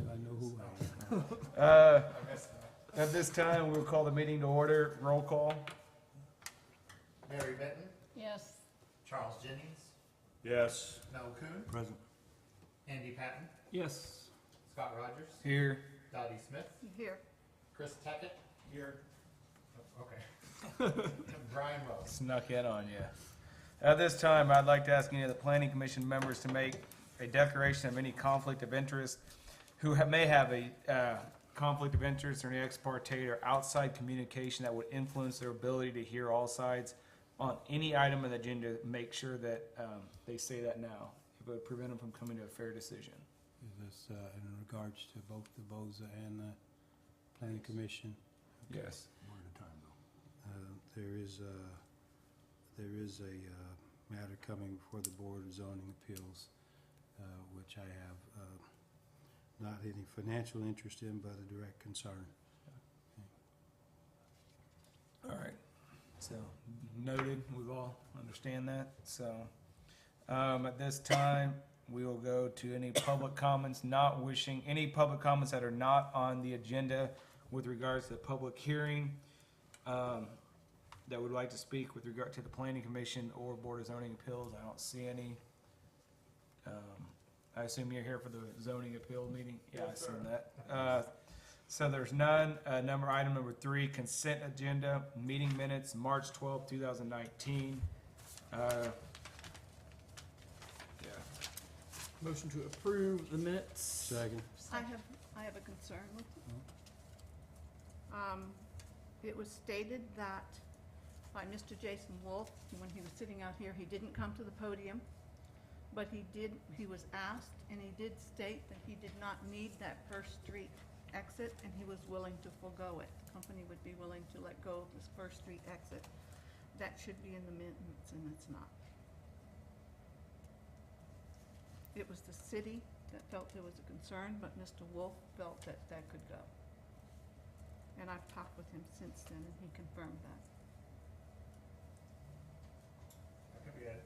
I know who I am. At this time, we'll call the meeting to order. Roll call. Mary Benton, Yes. Charles Jennings, Yes. Mel Kuhn, Present. Andy Patton, Yes. Scott Rogers, Here. Dotty Smith, Here. Chris Tackett. Here. Oh, okay. Brian Wells. Snuck in on you. At this time, I'd like to ask any of the planning commission members to make a declaration of any conflict of interest who may have a conflict of interest or any ex parte or outside communication that would influence their ability to hear all sides on any item of the agenda. Make sure that they say that now. It would prevent them from coming to a fair decision. Is this in regards to both the BOZA and the planning commission? Yes. One at a time, though. There is a matter coming before the Board of Zoning Appeals, which I have not any financial interest in, but a direct concern. All right. So noted. We all understand that. So at this time, we will go to any public comments any public comments that are not on the agenda with regards to the public hearing, that would like to speak with regard to the Planning Commission or Board of Zoning Appeals. I don't see any. I assume you're here for the zoning appeal meeting? Yeah, I assume that. So there's none. Item number 3, consent agenda, meeting minutes, March 12, 2019. Motion to approve the minutes. Second. I have a concern with it. It was stated that by Mr. Jason Wolf, when he was sitting out here, he didn't come to the podium, but he was asked, and he did state that he did not need that First Street exit, and he was willing to forego it. The company would be willing to let go of this First Street exit. That should be in the minutes, and it's not. It was the city that felt there was a concern, but Mr. Wolf felt that that could go. And I've talked with him since then, and he confirmed that. That could be it.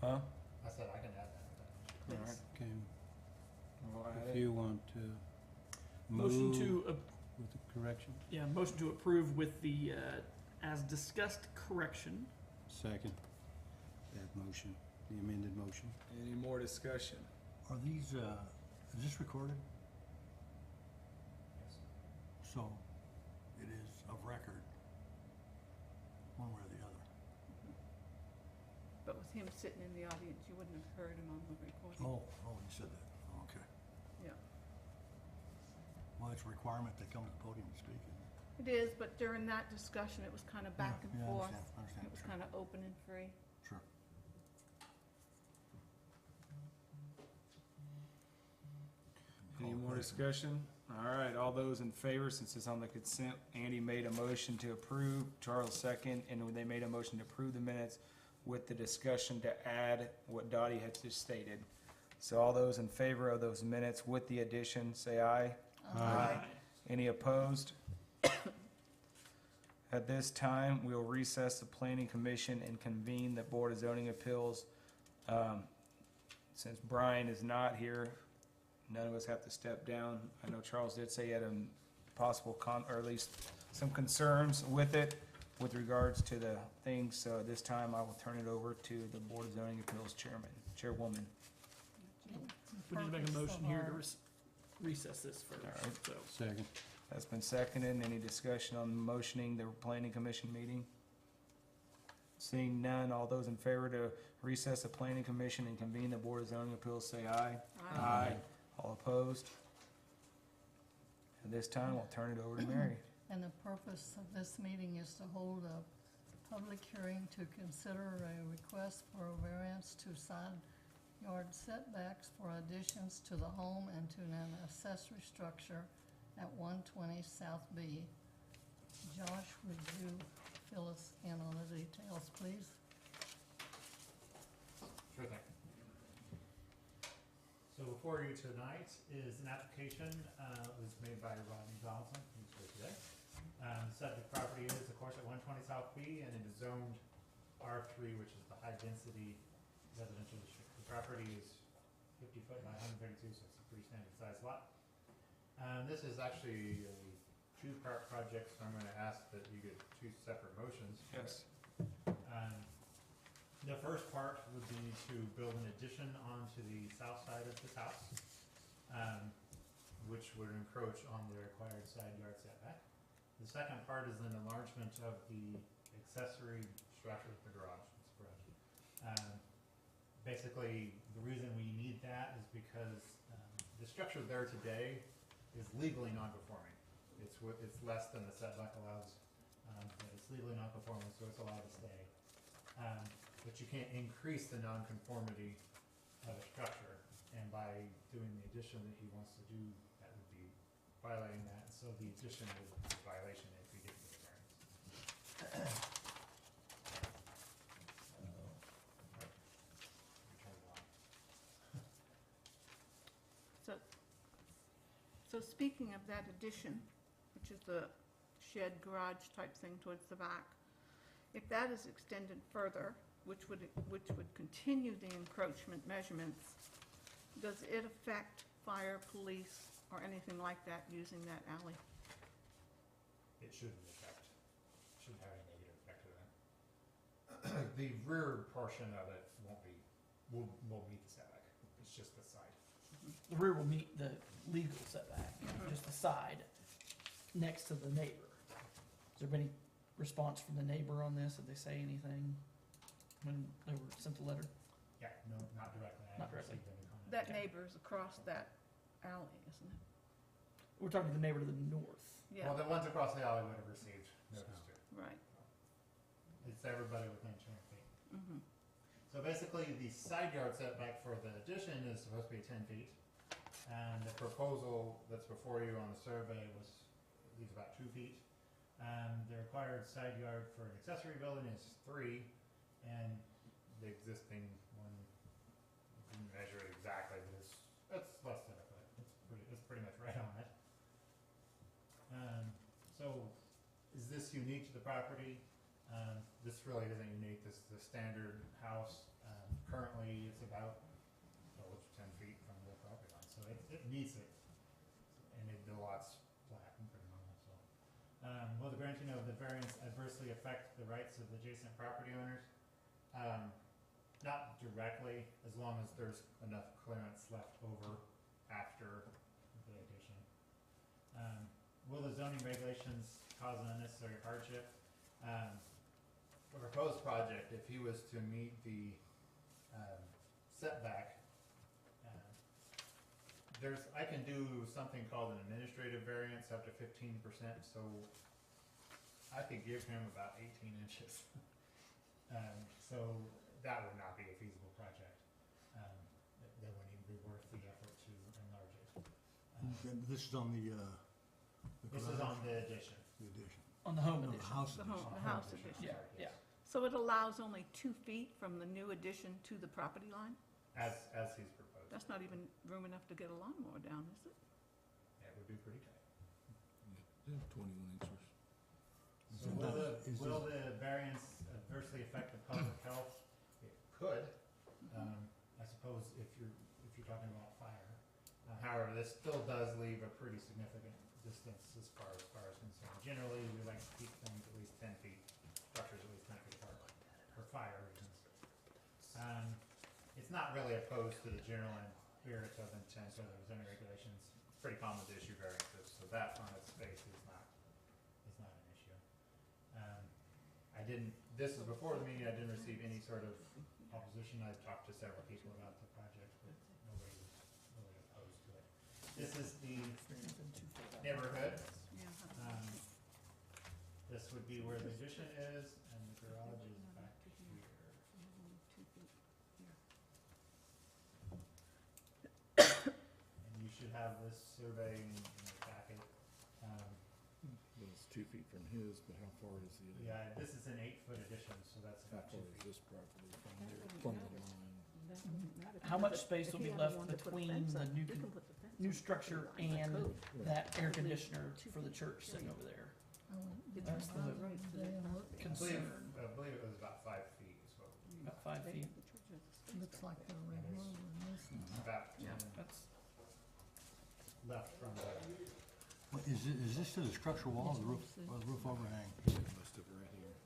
Huh? I said I can add that. All right. Okay. We'll add If it. you want to Motion move to, with the correction. motion to approve with the, as discussed correction. Second. That motion, the amended motion. Any more discussion? Are these, is this recorded? Yes. So it is of record, one way or the other. But with him sitting in the audience, you wouldn't have heard him on the recording. Oh, you said that, okay. Yeah. Well, it's a requirement they come to the podium and speak. isn't it? It is, but during that discussion, it was kind of back and Yeah, forth. I understand, It was sure. kind of open and free. Sure. Any Call more the discussion? All right, all those in favor, since it's on the consent, Andy made a motion to approve, Charles second, and they made a motion to approve the minutes with the discussion to add what Dottie had just stated. So all those in favor of those minutes with the addition, say aye. Aye. Any opposed? At this time, we'll recess the planning commission and convene the Board of Zoning Appeals. Since Brian is not here, none of us have to step down. I know Charles did say he had a possible or at least some concerns with it with regards to the things. So at this time, I will turn it over to the Board of Zoning Appeals chairwoman. We need to make a motion here to recess this first, All right. so. Second. That's been seconded. Any discussion on motioning the planning commission meeting? Seeing none, all those in favor to recess the planning commission and convene the Board of Zoning Appeals, say aye. Aye. All opposed? At this time, we'll turn it over to Mary. And the purpose of this meeting is to hold a public hearing to consider a request for a variance to side yard setbacks for additions to the home and to an accessory structure at 120 South B. Josh, would you fill us in on the details, please? Sure thing. So before you tonight is an application, was made by Rodney Donaldson, who's here today. Subject property is, of course, at 120 South B, and it is zoned R3, which is the high-density residential district. The property is 50 foot by 132, so it's a pretty standard sized lot. This is actually a two-part project, so I'm gonna ask that you get two separate motions. Yes. The first part would be to build an addition onto the south side of this house, which would encroach on the required side yard setback. The second part is an enlargement of the accessory structure of the garage. It's a garage. Basically, the reason we need that is because the structure there today is legally non-conforming. It's less than the setback allows, but it's legally non-conforming, so it's allowed to stay. But you can't increase the non-conformity of a structure, and by doing the addition that he wants to do, that would be violating that, so the addition would be a violation if we didn't get a variance. Return it on. So speaking of that addition, which is the shed garage type thing towards the back, if that is extended further, which would continue the encroachment measurements, does it affect fire, police, or anything like that using that alley? It shouldn't have any negative effect to that. The rear portion of it will meet the setback, it's just the side. The rear will meet the legal setback, just the side next to the neighbor. Has there been any response from the neighbor on this? Did they say anything when they were sent the letter? Yeah, no, not directly. I Not haven't directly. received any comment. That neighbor's across that alley, isn't it? We're talking to the neighbor to the north. Yeah, Well, the ones across the alley would have received notice too. right. It's everybody within 200 feet. Mm-hmm. So basically, the side yard setback for the addition is supposed to be 10 feet. And the proposal that's before you on the survey leaves about 2 feet. The required side yard for an accessory building is 3, and the existing one, didn't measure it exactly, but it's less than a foot. It's pretty much right on it. So, is this unique to the property? This really isn't unique. This is a standard house. Currently, it's about 10 feet from the property line, so it meets it, and the lot's flat and pretty normal. So, will the granting of the variance adversely affect the rights of the adjacent property owners? Not directly, as long as there's enough clearance left over after the addition. Will the zoning regulations cause an unnecessary hardship? The proposed project, if he was to meet the setback, I can do something called an administrative variance up to 15%, so I could give him about 18 inches. So that would not be a feasible project. That wouldn't even be worth the effort to enlarge it. And this is on the This is on the addition. the addition. On the home No, the edition. house The addition. house addition. Yeah, Sorry, yeah. yes. So it allows only 2 feet from the new addition to the property line? As he's proposed. That's not even room enough to get a lawnmower down, is it? Yeah, it would be pretty tight. Yeah, 21 inches. So will the variance adversely affect the public health? It could. I suppose if you're talking about fire. However, this still does leave a pretty significant distance as far as concerned. Generally, we like to keep things at least 10 feet, structures at least 10 feet apart for fire reasons. It's not really opposed to the general spirit of intent of the zoning regulations. It's pretty common to issue variances, so that on its face is not an issue. This is before the meeting, I didn't receive any sort of opposition. I've talked to several people about the project, but nobody was really opposed to it. This is the neighborhood. Yeah. This would be where the addition is, and the garage is back here. 2 feet here. And you should have this survey in your packet. Well, it's 2 feet from his, but how far is the other? Yeah, this is an 8-foot addition, so that's How about 2 far is feet. this property from there, from the line? How much space will be left between the new structure and that air conditioner for the church sitting over there? That's the concern. I believe it was about 5 feet is what, About 5 feet. Looks like they're regular and this is. about 10. Yeah. That's left from the, What, is this to the structural wall, the roof, or the roof overhang? Most of it right here.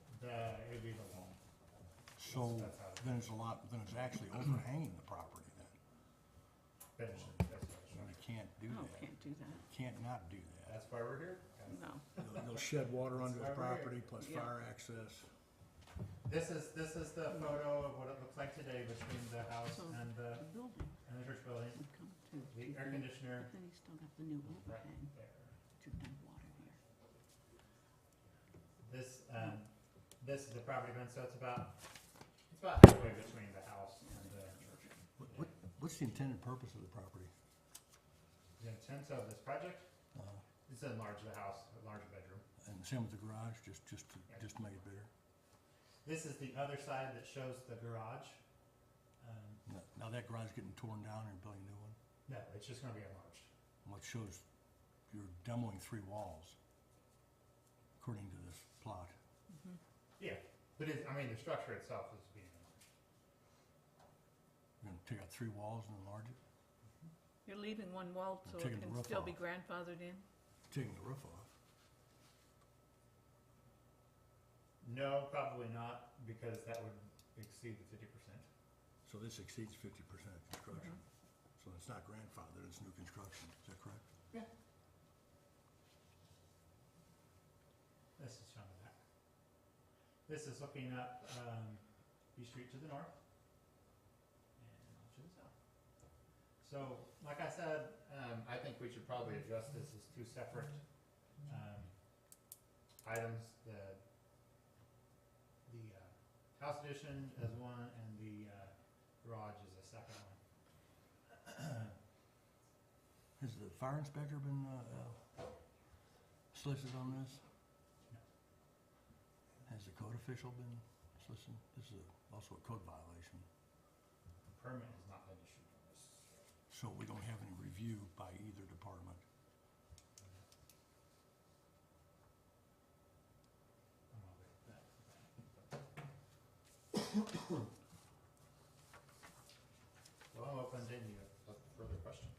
it'd be the wall. So That's how it- then it's actually overhanging the property then. Finish it, that's what it's And showing. you can't do Oh, that. can't do that, Can't not do that. That's why we're here. no. You'll shed water under the That's why we're property plus Yeah. fire access. This is the photo of what it looks like today between the house So and the the building church building. would come to. The air conditioner But then he's still got the new right overhang there. to dump water here. This is the property line, so it's about halfway between the house and the church. What's the intended purpose of the property? The intent of this project Uh, is to enlarge the house, enlarge the bedroom. And same with the garage, just to make it bigger? This is the other side that shows the garage. Now that garage is getting torn down and building a new one? No, it's just gonna be enlarged. What shows you're demoing 3 walls, according to this plot. Yeah, but the structure itself is being enlarged. You're gonna take out 3 walls and enlarge it? You're leaving one wall so it Taking the can roof still be off. grandfathered in? Taking the roof off. No, probably not, because that would exceed the 50%. So this exceeds 50% of construction. So it's not grandfathered, it's new construction, is that correct? This is showing that. This is looking up B Street to the north and off to the south. So, like I said, I think we should probably address this as 2 separate items. The house addition as one, and the garage is a second one. Has the fire inspector been solicited on this? No. Has the code official been solicited? This is also a code violation. The permit has not been issued on this. So we don't have any review by either department. I'm all good with that. Well, I'm open to any further questions.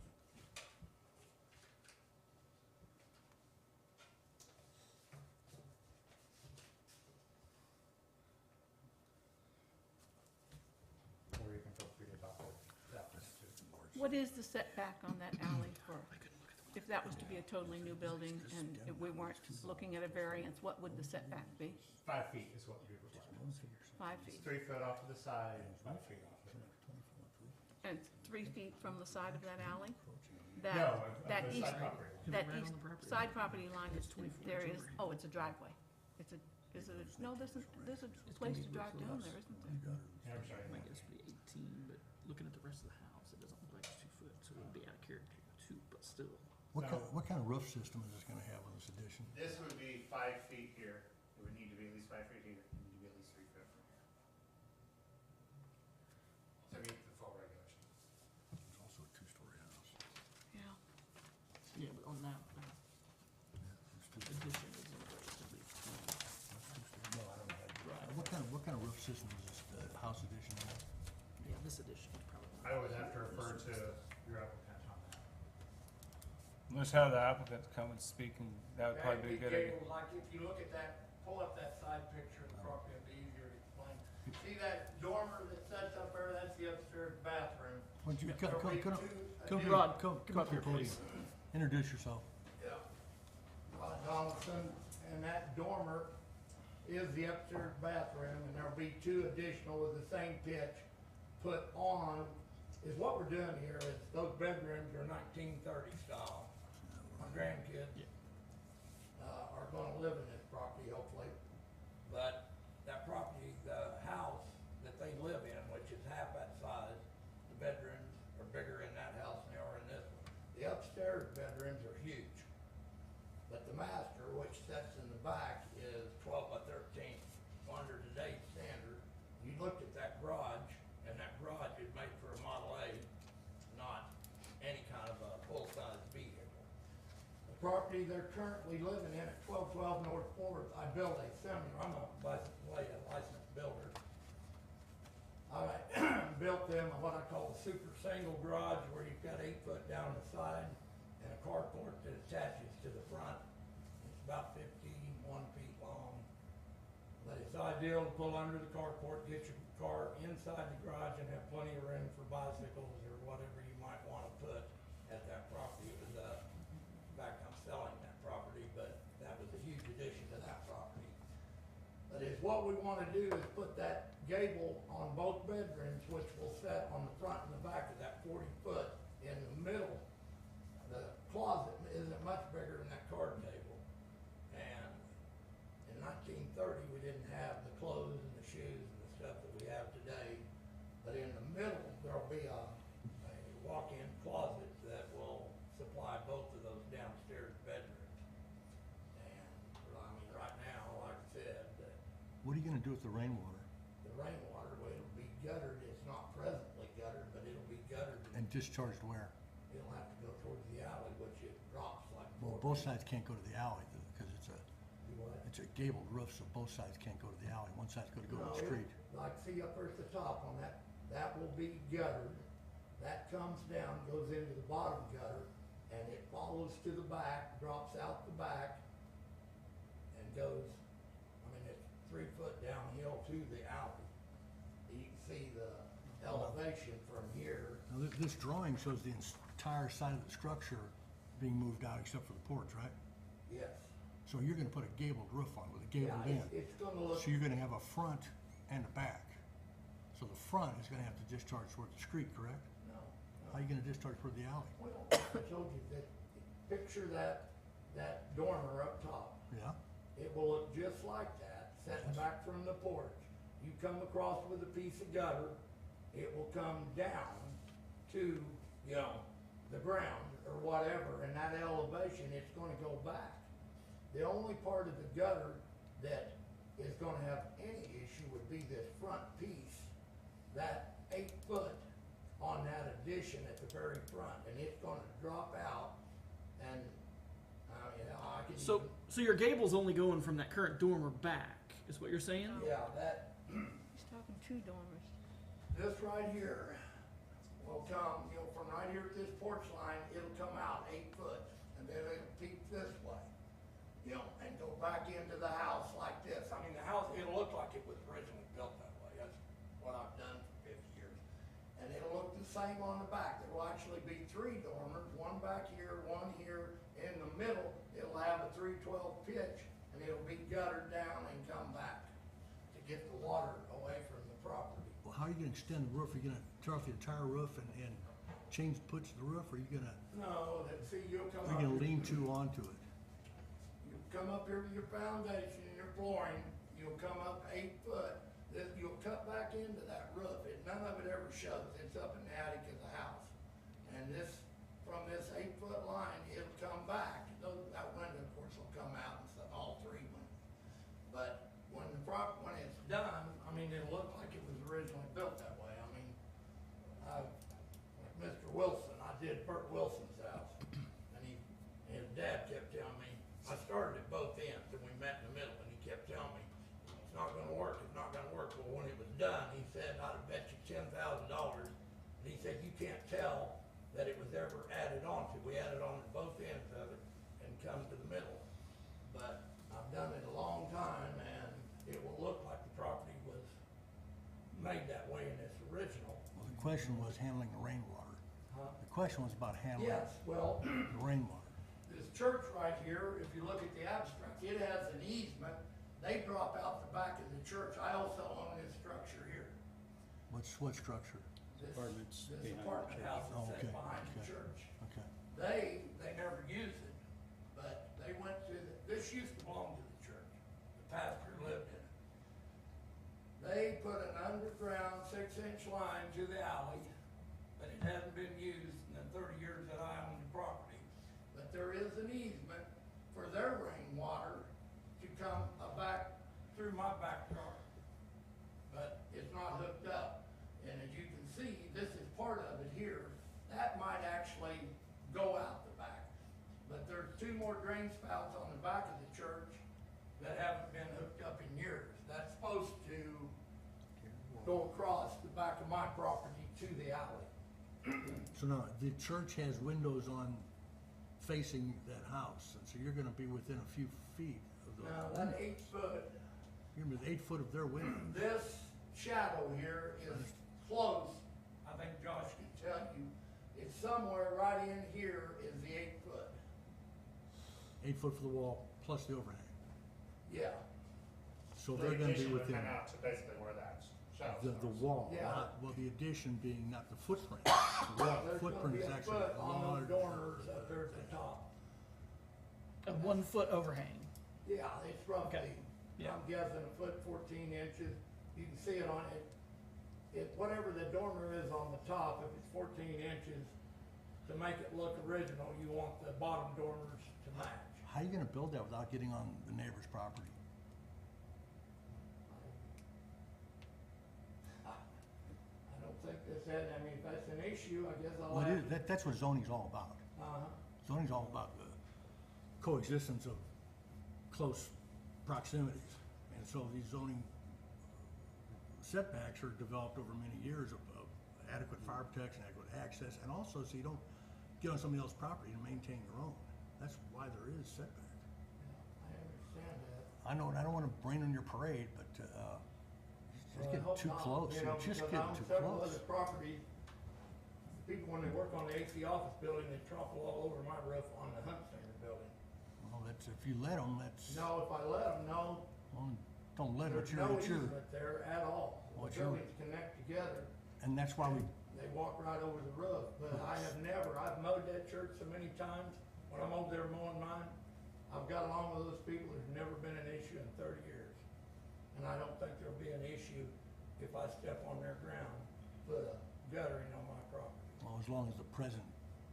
Or you can feel free to talk with that one too. What is the setback on that alley for, if that was to be a totally new building and if we weren't looking at a variance, what would the setback be? 5 feet is what we require. 5 It's feet? 3 foot off to the side and 5 feet off the And 3 feet from the side of that alley? No, That the east, side property. that east side property line is, there is, oh, it's a driveway. It's a, is it, no, there's a place to drive down there, isn't there? Yeah, I'm sorry. I guess it'd be 18, but looking at the rest of the house, it doesn't look like it's 2 foot, so it would be out of character too, but still. What kind of roof system is this gonna have on this addition? This would be 5 feet here. It would need to be at least 5 feet here. It would need to be at least 3 foot from here. To meet the full regulations. It's also a 2-story house. Yeah. Yeah, but on that, It's two- addition is in relatively small. that's 2 story. No, I don't know. Right. What kind of roof system is this house addition have? Yeah, this addition is probably. I would have to refer to your applicant on that. Let's have the applicant come and speak, and that would probably be a good idea. Like if you look at that, pull up that side picture of the property, it'll be easier to explain. See that dormer that sits up there, that's the upstairs bathroom. Why don't you There'll be two come additional- Rod, come come up here, to the podium. Introduce yourself. Yeah. Rod Donaldson, and that dormer is the upstairs bathroom, and there'll be 2 additional with the same pitch put on. Is what we're doing here is those bedrooms are 1930 style. My grandkids are gonna live in this property hopefully, but that property, the house that they live in, which is half that size, the bedrooms are bigger in that house than they are in this one. The upstairs bedrooms are huge, but the master, which sits in the back, is 12 by 13. Under today's standard, you looked at that garage, and that garage is made for a Model A, not any kind of a full-size vehicle. The property they're currently living in at 1212 North 4th, I built a similar, I'm a licensed builder. I built them what I call a super single garage where you've got 8 foot down the side and a carport that attaches to the front. It's about 51 feet long. But it's ideal to pull under the carport, get your car inside the garage and have plenty of room for bicycles or whatever you might want to put at that property. It was, in fact, I'm selling that property, but that was a huge addition to that property. But it's what we want to do is put that gable on both bedrooms, which will set on the front and the back of that 40 foot in the middle. The closet isn't much bigger than that card table. And in 1930, we didn't have the clothes and the shoes and the stuff that we have today. But in the middle, there'll be a walk-in closet that will supply both of those downstairs bedrooms. And, I mean, right now, like I said, What are you gonna do with the rainwater? the rainwater, well, it'll be guttered. It's not presently guttered, but it'll be guttered. And discharged where? It'll have to go towards the alley, which it drops like. Well, 4 both feet. sides can't go to the alley, because Do what? it's a gabled roof, so both sides can't go to the alley. One side's gonna go to No, the street. Like, see up there at the top on that, that will be guttered. That comes down, goes into the bottom gutter, and it follows to the back, drops out the back, and goes, I mean, it's 3 foot downhill to the alley. You can see the elevation from here. Now, this drawing shows the entire side of the structure being moved out except for the porch, right? Yes. So you're gonna put a gabled roof on with a Yeah, gabled in. it's gonna look, So you're gonna have a front and a back. So the front is gonna have to discharge toward the street, correct? no, How are you gonna discharge toward the alley? well, I told you that, picture that dormer up top. Yeah? It will look just like that, setting back from the porch. You come across with a piece of gutter, it will come down to, you know, the ground or whatever, and that elevation, it's gonna go back. The only part of the gutter that is gonna have any issue would be this front piece, that 8 foot on that addition at the very front, and it's gonna drop out, and, I can So, even- so your gable's only going from that current dormer back, is what you're saying? yeah, that, He's talking 2 dormers. this right here will come, you know, from right here at this porch line, it'll come out 8 foot, and then it'll peek this way, you know, and go back into the house like this. I mean, the house, it'll look like it was originally built that way. That's what I've done for 50 years. And it'll look the same on the back. There will actually be 3 dormers, one back here, one here. In the middle, it'll have a 312 pitch, and it'll be guttered down and come back to get the water away from the property. Well, how are you gonna extend the roof? Are you gonna tear off the entire roof and change the puts of the roof? Or are you gonna, No, that, see, you'll come are up. you gonna lean to onto it? You'll come up here to your foundation and your flooring, you'll come up 8 foot, then you'll cut back into that roof. None of it ever shows, it's up in the attic of the house. And this, from this 8 foot line, it'll come back. That window, of course, will come out and stuff, all 3 windows. But when when it's done, I mean, it'll look like it was originally built that way. I mean, like Mr. Wilson, I did Bert Wilson's house, and his dad kept telling me, I started at both ends, and we met in the middle, and he kept telling me, it's not gonna work, it's not gonna work. Well, when it was done, he said, I'd have bet you $10,000, and he said, you can't tell that it was ever added on to. We added on to both ends of it and come to the middle. But I've done it a long time, and it will look like the property was made that way in its original. Well, the question was handling the rainwater. Huh? The question was about handling Yes, well, the rainwater. this church right here, if you look at the abstract, it has an easement. They drop out the back of the church. I also own this structure here. What structure? This- Apartments This behind the apartment church. house is Oh, set okay, behind the okay. church. Okay. They never used it, but they went to, this used to belong to the church. The pastor lived in it. They put an underground 6-inch line to the alley, but it hasn't been used in the 30 years that I own the property. But there is an easement for their rainwater to come back through my backyard. But it's not hooked up. And as you can see, this is part of it here. That might actually go out the back. But there's 2 more drain spouts on the back of the church that haven't been hooked up in years. That's supposed to go across the back of my property to the alley. So now, the church has windows on facing that house, and so you're gonna be within a few feet of the Now, window. that 8 foot, You're gonna be 8 foot of their window. this shadow here is close. I think Josh can tell you, it's somewhere right in here is the 8 foot. 8 foot for the wall plus the overhang. Yeah, So they're gonna be addition would within come out to basically where that shadow the starts. wall, Yeah. well, the addition being not the footprint. The wall there's gonna footprint be is a actually foot on large. those dormers up there at the top. A 1 foot overhang. Yeah, it's roughly, Okay. Yeah. I'm guessing a foot 14 inches. You can see it on it. Whatever the dormer is on the top, if it's 14 inches, to make it look original, you want the bottom dormers to match. How are you gonna build that without getting on the neighbor's property? I don't think I mean, if that's an issue, I guess I'll Well, it have is, to. that's what zoning's all about. Zoning's all about the coexistence of close proximities. And so these zoning setbacks are developed over many years of adequate fire protection, adequate access, and also so you don't get on somebody else's property and maintain your own. That's why there is setback. I understand that. I know, and I don't wanna rain on your parade, but, it's Well, I getting hope too not, close, you know, it's just because getting on too several close. other properties, people, when they work on the AC office building, they trample all over my roof on the Hunt Center building. Well, that's, if you let them, that's, No, if I let them, no, well, don't let them, there's it's your, no it's your, easement there at all. Well, it's The your- buildings connect together. and that's why we, They walk right over the roof, but I have never, I've mowed that church so many times, when I'm over there mowing mine, I've got along with those people, there's never been an issue in 30 years. And I don't think there'll be an issue if I step on their ground, put a guttering on my property. well, as long as the present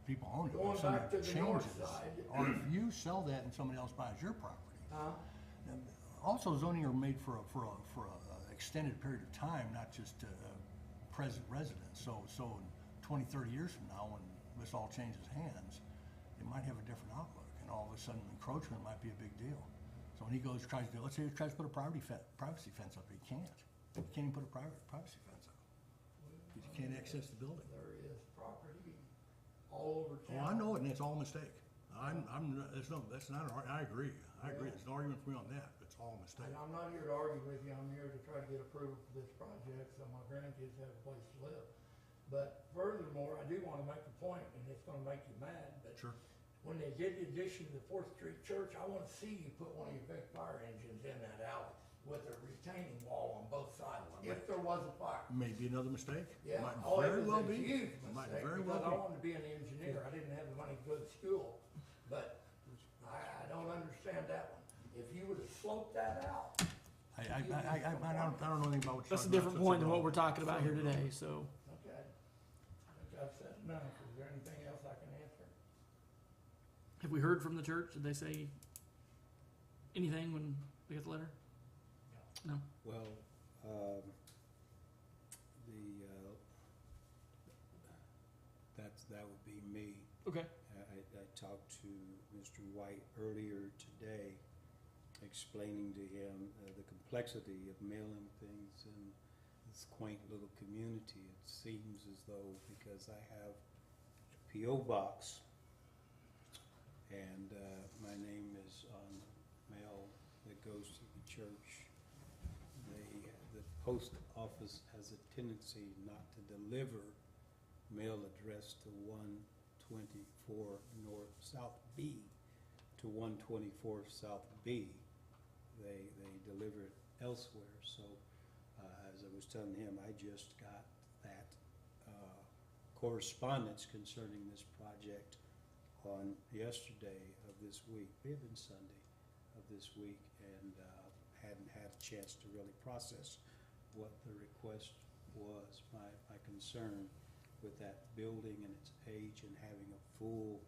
people own it, Going if somebody back to the north changes, side. or if you sell that and somebody else buys your property. Huh? Also, zoning are made for a extended period of time, not just present residence. So in 20, 30 years from now, when this all changes hands, it might have a different outlook, and all of a sudden encroachment might be a big deal. So when he goes, tries to, let's say he tries to put a privacy fence up, he can't. He can't even put a privacy fence up, because you can't access the building. There is property all over town. Oh, I know it, and it's all a mistake. There's no, that's not, I agree, there's no argument for me on that, it's all a mistake. And I'm not here to argue with you, I'm here to try to get approval for this project so my grandkids have a place to live. But furthermore, I do wanna make a point, and it's gonna make you mad, but Sure. when they did the addition to the Fourth Street Church, I wanna see you put one of your big fire engines in that alley with a retaining wall on both sides, if there was a fire. Maybe another mistake. Yeah, Might oh, it very was well a be. huge Might mistake, very because well I be. wanted to be an engineer, I didn't have the money to go to school, but I don't understand that one. If you would've sloped that out, I don't know anything about what you're That's a talking different about, so point than no. what we're talking about here today, so. okay. I think I've said enough, is there anything else I can answer? Have we heard from the church? Did they say anything when we got the letter? No? Well, that would be me. Okay. I talked to Mr. White earlier today, explaining to him the complexity of mailing things in this quaint little community. It seems as though, because I have a P.O. box, and my name is on mail that goes to the church, the post office has a tendency not to deliver mail addressed to 124 North South B to 124 South B. They deliver it elsewhere. So as I was telling him, I just got that correspondence concerning this project on yesterday of this week, may have been Sunday of this week, and hadn't had a chance to really process what the request was. My concern with that building and its age and having a full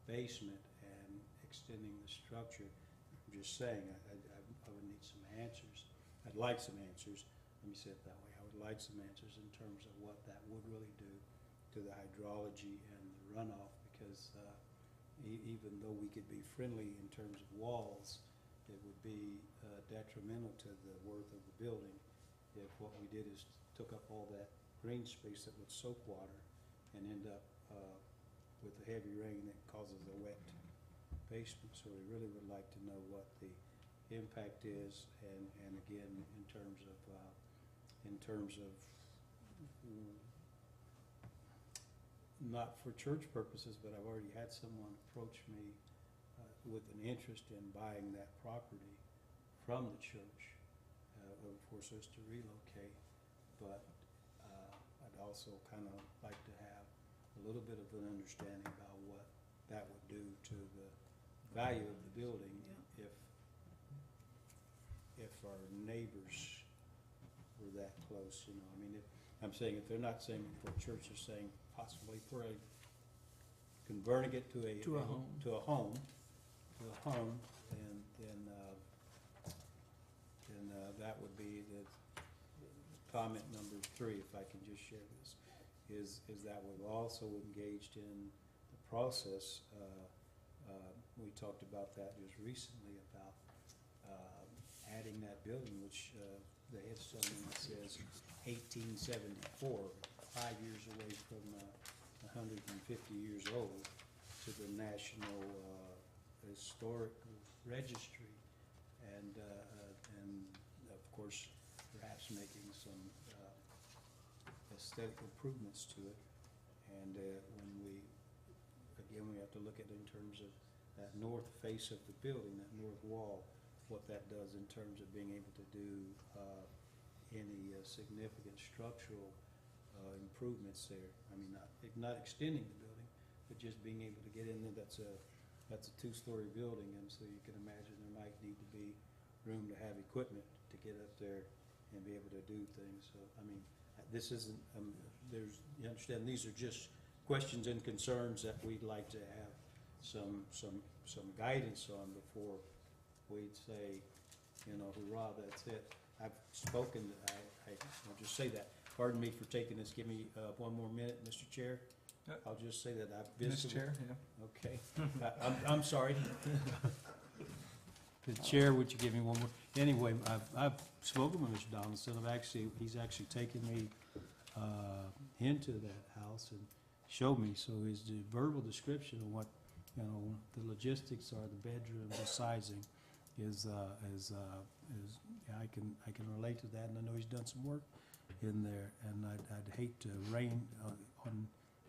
basement and extending the structure, I'm just saying, I would need some answers. I'd like some answers, let me say it that way. I would like some answers in terms of what that would really do to the hydrology and the runoff, because even though we could be friendly in terms of walls, it would be detrimental to the worth of the building if what we did is took up all that green space that would soak water and end up with a heavy rain that causes a wet basement, so we really would like to know what the impact is, and again, in terms of, not for church purposes, but I've already had someone approach me with an interest in buying that property from the church, of course, us to relocate, but I'd also kind of like to have a little bit of an understanding about what that would do to the value of the building if our neighbors were that close, you know. I mean, I'm saying if they're not saying for a church, they're saying possibly for converting it to a home, then that would be the comment number 3, if I can just share this, is that we've also engaged in the process. We talked about that just recently about adding that building, which the headstone says 1874, 5 years away from 150 years old, to the National Historic Registry, and of course perhaps making some aesthetic improvements to it. And when we have to look at it in terms of that north face of the building, that north wall, what that does in terms of being able to do any significant structural improvements there. I mean, not extending the building, but just being able to get in there. That's a 2-story building, and so you can imagine there might need to be room to have equipment to get up there and be able to do things. So, I mean, this isn't, you understand, these are just questions and concerns that we'd like to have some guidance on before we'd say, you know, hurrah, that's it. I've spoken, I'll just say that. Pardon me for taking this. Give me one more minute, Mr. Chair. I'll just say that I've visited. Mr. Chair, yeah. Okay. I'm sorry. The chair, would you give me one more? Anyway, I've spoken with Mr. Donaldson. He's actually taken me into that house and showed me. So his verbal description of what, you know, the logistics are, the bedroom, the sizing, is I can relate to that, and I know he's done some work in there, and I'd hate to rain on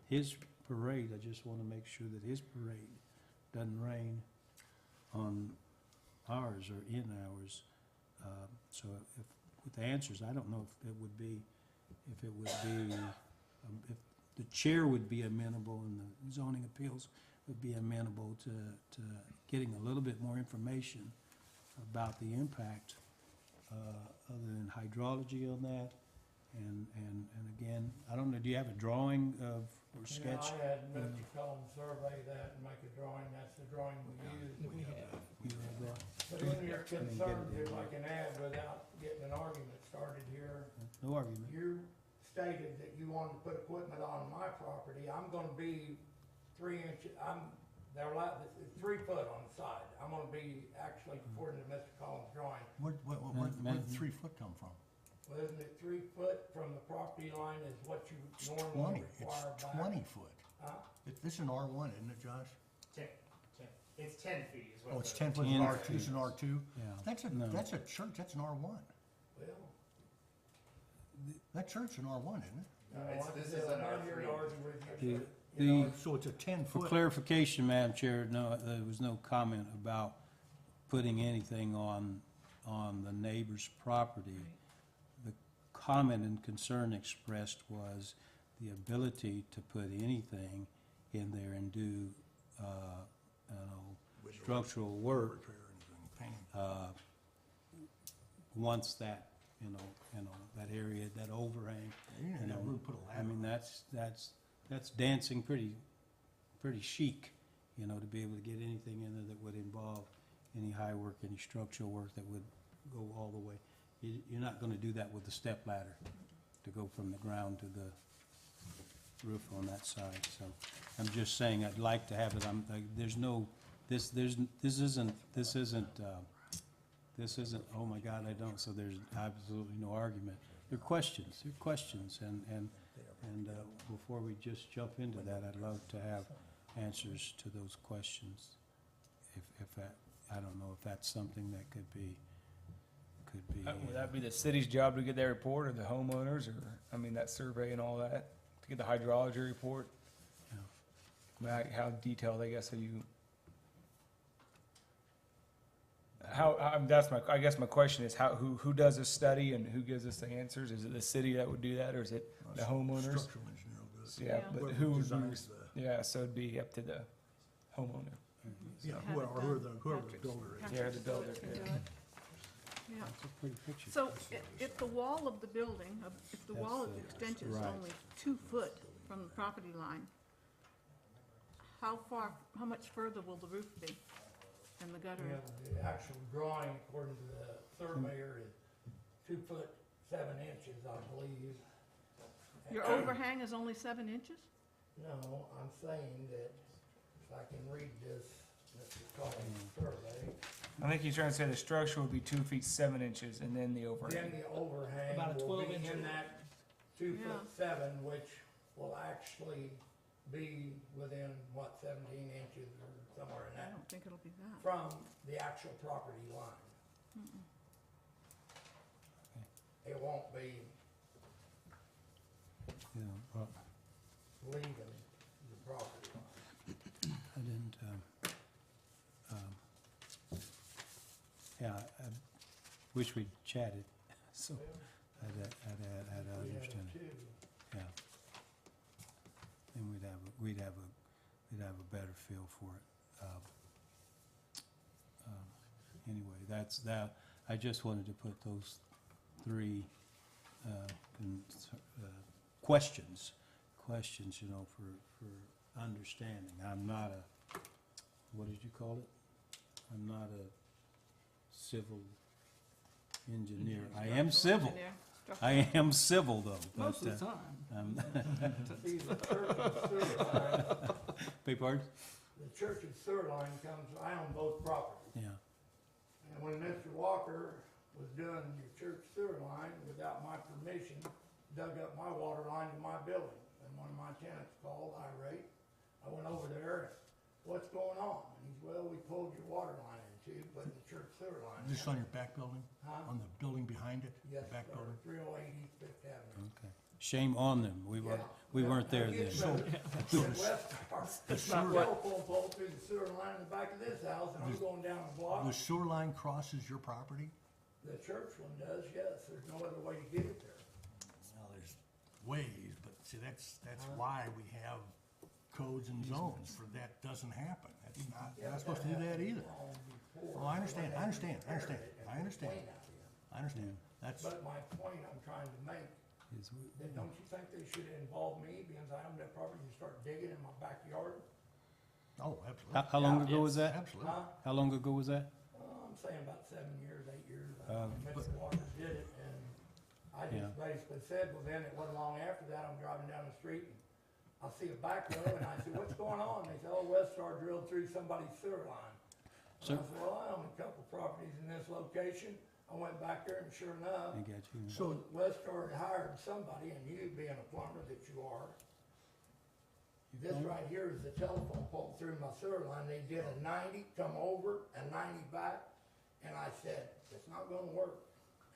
his parade. I just want to make sure that his parade doesn't rain on ours or in ours. So if with the answers, I don't know if the chair would be amenable and the zoning appeals would be amenable to getting a little bit more information about the impact other than hydrology on that. And again, I don't know, do you have a drawing or sketch? I had Mr. Cullen survey that and make a drawing. That's the drawing we used. We have. You have that? But when you're concerned, if I can add, without getting an argument started here, No argument. you stated that you wanted to put equipment on my property. I'm gonna be 3 inches, they're allowed, it's 3 foot on the side. I'm gonna be, actually, according to Mr. Collins' drawing, Where'd the 3 foot come from? well, isn't it 3 foot from the property line is what you It's normally 20, require it's back? 20 foot. Huh? This is an R1, isn't it, Josh? 10. It's 10 feet is what. Oh, it's the- 10 foot, 10 R2, it's an R2? Yeah. That's No. a church, that's an R1. Well, That church is an R1, isn't it? no, It's- like I this said, is an I'm not here to R3. argue with you. The- but, you know, So it's a 10 For foot. clarification, Madam Chair, no, there was no comment about putting anything on the neighbor's property. The comment and concern expressed was the ability to put anything in there and do, structural work, Repair anything, painting. once that, that area, that overhang. You didn't have room to put a ladder. I mean, that's dancing pretty chic, to be able to get anything in there that would involve any high work, any structural work that would go all the way. You're not gonna do that with a step ladder to go from the ground to the roof on that side, so I'm just saying I'd like to have it, this isn't, oh my God, I don't, so there's absolutely no argument. They're questions, and before we just jump into that, I'd love to have answers to those questions, if that, I don't know if that's something that could be. Would that be the city's job to get that report, or the homeowners, or, I mean, that survey and all that, to get the hydrology report? Yeah. I mean, how detailed, I guess, are you? I guess my question is, who does this study and who gives us the answers? Is it the city that would do that, or is it the homeowners? Structural engineer will do it. Yeah, Yeah. but Whoever who would be, designs yeah, so it'd be up to the homeowner. Yeah, Have it whoever done. the Patrick's- builder is. Yeah, the builder, Patrick's can do yeah. it. Yeah. That's a pretty picture. So if the wall of the building, if the wall of the That's extension is right. only 2 foot from the property line, how much further will the roof be and the gutter? Yeah, the actual drawing, according to the surveyor, is 2'7" I believe. Your overhang is only 7 inches? No, I'm saying that, if I can read this, Mr. Collins' survey, I think he's trying to say the structure would be 2 feet 7 inches, and then the then overhang. the overhang About a will 12 be inch in that 2'7", which will actually be within, 17 inches or somewhere in I that, don't think it'll be that. from the actual property line. It won't be Yeah, well, leaving the property line. I didn't, yeah, I wish we'd chatted, so I'd We have understand, two. yeah. And we'd have a better feel for it. Anyway, that's that, I just wanted to put those 3 questions, you know, for understanding. I'm not a, what did you call it? I'm not a civil engineer. I am civil. Engineer, I am civil, though. Most but, of the time. See, the church's sewer line, Beg pardon? the church's sewer line comes, I own both properties. Yeah, And when Mr. Walker was doing your church sewer line, without my permission, dug up my water line to my building. And one of my tenants called, irate. I went over there, what's going on? And he's, well, we pulled your water line in too, but the church sewer line. This on your back building, Huh? on the building behind it? Yes, the back sir, building? 308 East Fifth Avenue. okay. Shame on them. We weren't there then. The telephone pole through the sewer line in the back of this house, and I'm going down the block. The sewer line crosses your property? The church one does, yes, there's no other way to get it there. Well, there's ways, but see, that's why we have codes and zones, for that doesn't happen. That's not, you're not supposed to do that either. Oh, I understand. That's, But my point I'm trying to make, Is we- then don't you think they should involve me, because I own that property, and start digging in my backyard? oh, absolutely. How long ago was that? Absolutely. Huh? How long ago was that? I'm saying about 7 years, 8 years, Um, Mr. Walker did it, and I Yeah. just basically said, well, then it wasn't long after that, I'm driving down the street, and I see a backhoe, and I said, what's going on? They said, oh, Westar drilled through somebody's sewer line. So- And I said, well, I own a couple properties in this location. I went back there, and sure enough, I got you. So, Westar had hired somebody, and you being a plumber that you are, this right here is the telephone pole through my sewer line. They did a 90, come over, a 90 back, and I said, it's not gonna work.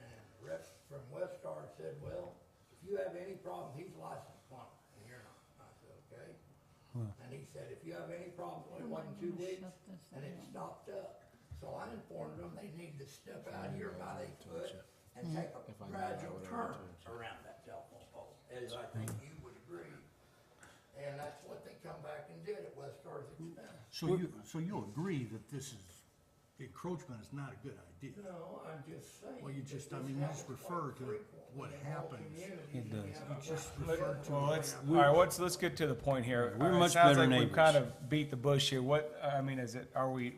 And the rep from Westar said, well, if you have any problem, he's a licensed plumber, and you're not. I said, okay. Well. And he said, if you have any problem, it wasn't 2 weeks, and it stopped up. So I informed them they need to step out here about 8 foot and take a gradual turn around that telephone pole, as I think you would agree. And that's what they come back and did at Westar's expense. so you agree that this is, encroachment is not a good idea? No, I'm just saying. Well, you that just, I this mean, you just happens refer quite to frequently what in all happens. communities. It does. You have a Just black refer person to Well, what let's, happens. all right, let's get to the point here. We're It much sounds better like we've kind neighbors. of beat the bush here. What, I mean,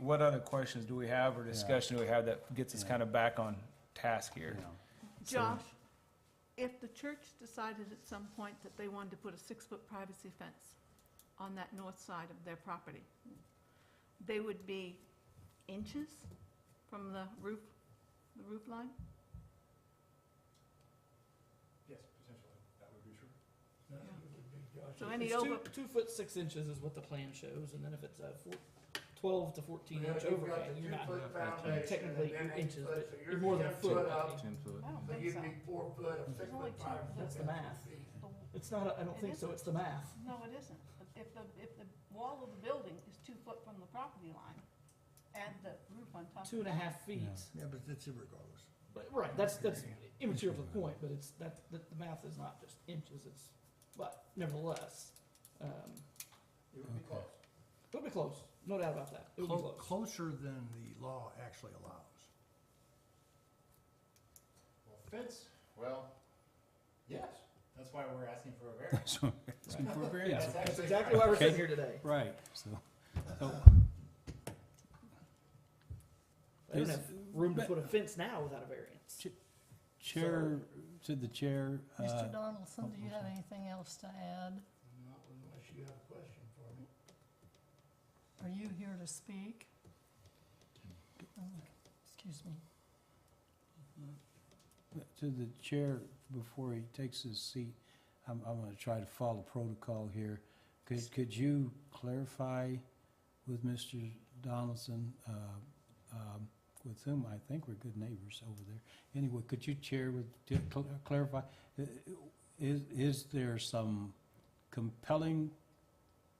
what other questions do we have, or discussion do we have that gets us Yeah. kind of back on task here? Yeah. Josh, if the church decided at some point that they wanted to put a 6-foot privacy fence on that north side of their property, they would be inches from the roof line? Yes, potentially, that would be true. No, it would be Josh. So any It's over, 2 foot 6 inches is what the plan shows, and then if it's a 12 to 14 Yeah, inch you've got overhang, the you're not, 2-foot foundation, technically and then you're 8 inches, foot, but so you're more than a 10 foot up. away. 10 foot. I don't So think you'd so. be 4 foot of 6 There's only foot two 5. foot. That's the math. The- It's not, I don't It think so, isn't. it's the math. No, it isn't. If the wall of the building is 2 foot from the property line, and the roof on top. 2.5 feet. Yeah. Yeah, but that's irregardless. But, right, that's immaterial to the point, but it's, that, the math is not just inches, it's, but nevertheless, It would be Okay. close. it'll be close, no doubt about that, it'll be close. Closer than the law actually allows. Well, fence, well, yes, that's why we're asking for a variance. So, asking for a Yeah, variance. that's exactly why we're sitting here today. Right, so, They don't Is- have room to but- put a fence now without a variance. Chair, to the chair, Mr. Donaldson, do you have anything else to add? Not unless you have a question for me. Are you here to speak? Oh, excuse me. to the chair, before he takes his seat, I'm gonna try to follow protocol here. Could you clarify with Mr. Donaldson, with whom I think we're good neighbors over there? Anyway, could you clarify, is there some compelling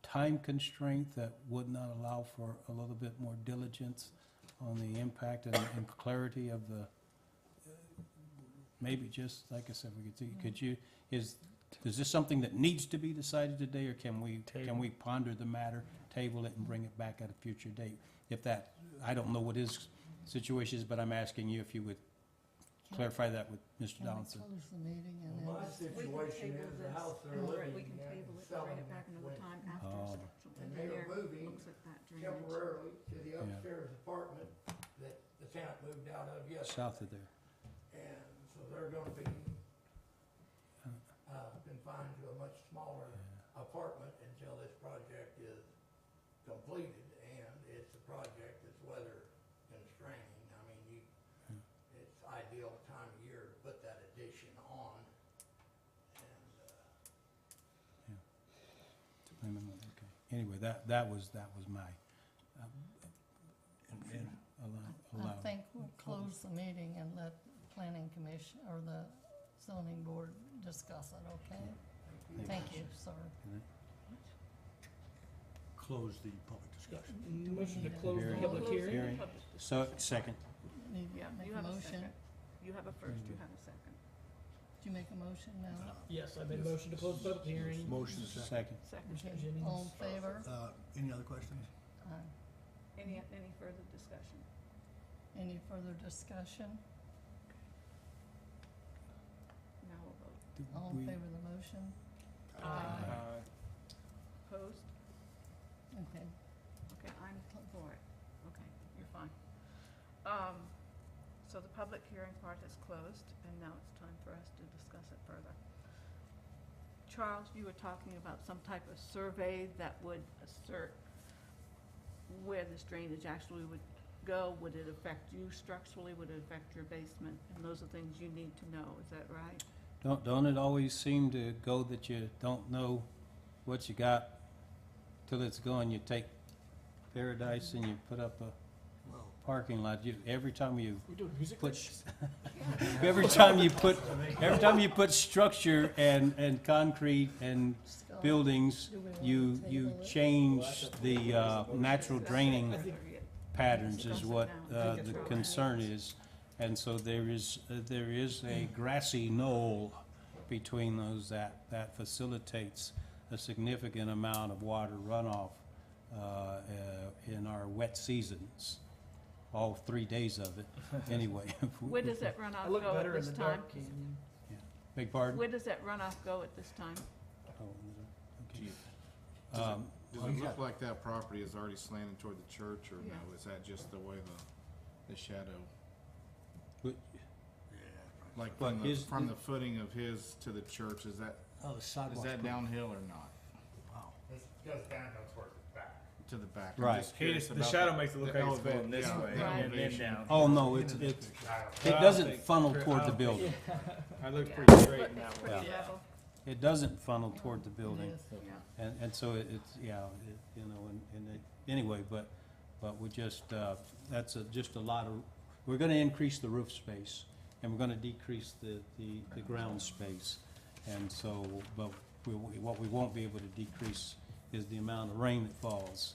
time constraint that would not allow for a little bit more diligence on the impact and clarity of the, maybe just, like I said, we could see, could you, is this something that needs to be decided today, or can we ponder the matter, table it, and bring it back at a future date? If that, I don't know what his situation is, but I'm asking you if you would clarify that with Mr. Can we Donaldson. close the meeting and then My just, situation is the house they're living We can in, table it, selling bring it back another went time after Oh. section. And they are Engineer moving looks at that drainage. temporarily to the Yeah. upstairs apartment that the tenant moved out of yesterday. South of there. And so they're gonna be, confined to a much smaller apartment until this project is completed, and it's a project that's weather constraining. I mean, it's ideal time of year to put that addition on, and, Okay. Anyway, that was my, And I allow. think we'll close the meeting and let planning commission, or the zoning board discuss it, okay? Thank you, sir. close the public discussion. Motion to Yeah. close the Hearing. public Close the hearing. Hearing. public- So, second. Need Yeah, to make you a have a motion. second. You have a first, you have a second. Did you make a motion now? Yes, I made a motion to close the public hearing. Motion second. Second. Second. Commissioner Jennings. All in favor? Any other questions? Aye. Any further discussion? Any further discussion? Now we'll vote. Did All in we- favor of the motion? Aye. Opposed? Okay. Okay, I'm for it. Okay, you're fine. So the public hearing part is closed, and now it's time for us to discuss it further. Charles, you were talking about some type of survey that would assert where this drainage actually would go. Would it affect you structurally? Would it affect your basement? And those are things you need to know, is that right? Don't it always seem to go that you don't know what you got till it's gone? You take paradise and you put up a Well, parking lot. Every time you We doing music? put, every time you put structure and concrete and Scott, buildings, do we wanna you table it? change the natural draining I think- patterns is what now. the concern is. And so there is a grassy knoll between those that facilitates a significant amount of water runoff in our wet seasons, all 3 days of it, anyway. Where does that I runoff look go at better in this the time? dark canyon. Beg pardon? Where does that runoff go at this time? Oh, okay. Gee. Um, Does Oh, it yeah. look like that property is already slanted toward the church, or Yeah. no? Is that just the way the shadow, but- yeah. like But from the footing of his to the church, is that Oh, the sidewalks. downhill or not? Wow. This goes downhill towards the back. To the back? Right. I'm just curious The about shadow makes it look the like it's going this yeah, way the Right. and then elevation. down. Oh, no, it doesn't funnel toward the building. I look Yeah, pretty it's straight in it's that way. pretty level, It doesn't funnel toward the building. Yes. yeah. And so it's, yeah, you know, and anyway, but but we just, that's just a lot of, we're gonna increase the roof space, and we're gonna decrease the ground space. And so, but what we won't be able to decrease is the amount of rain that falls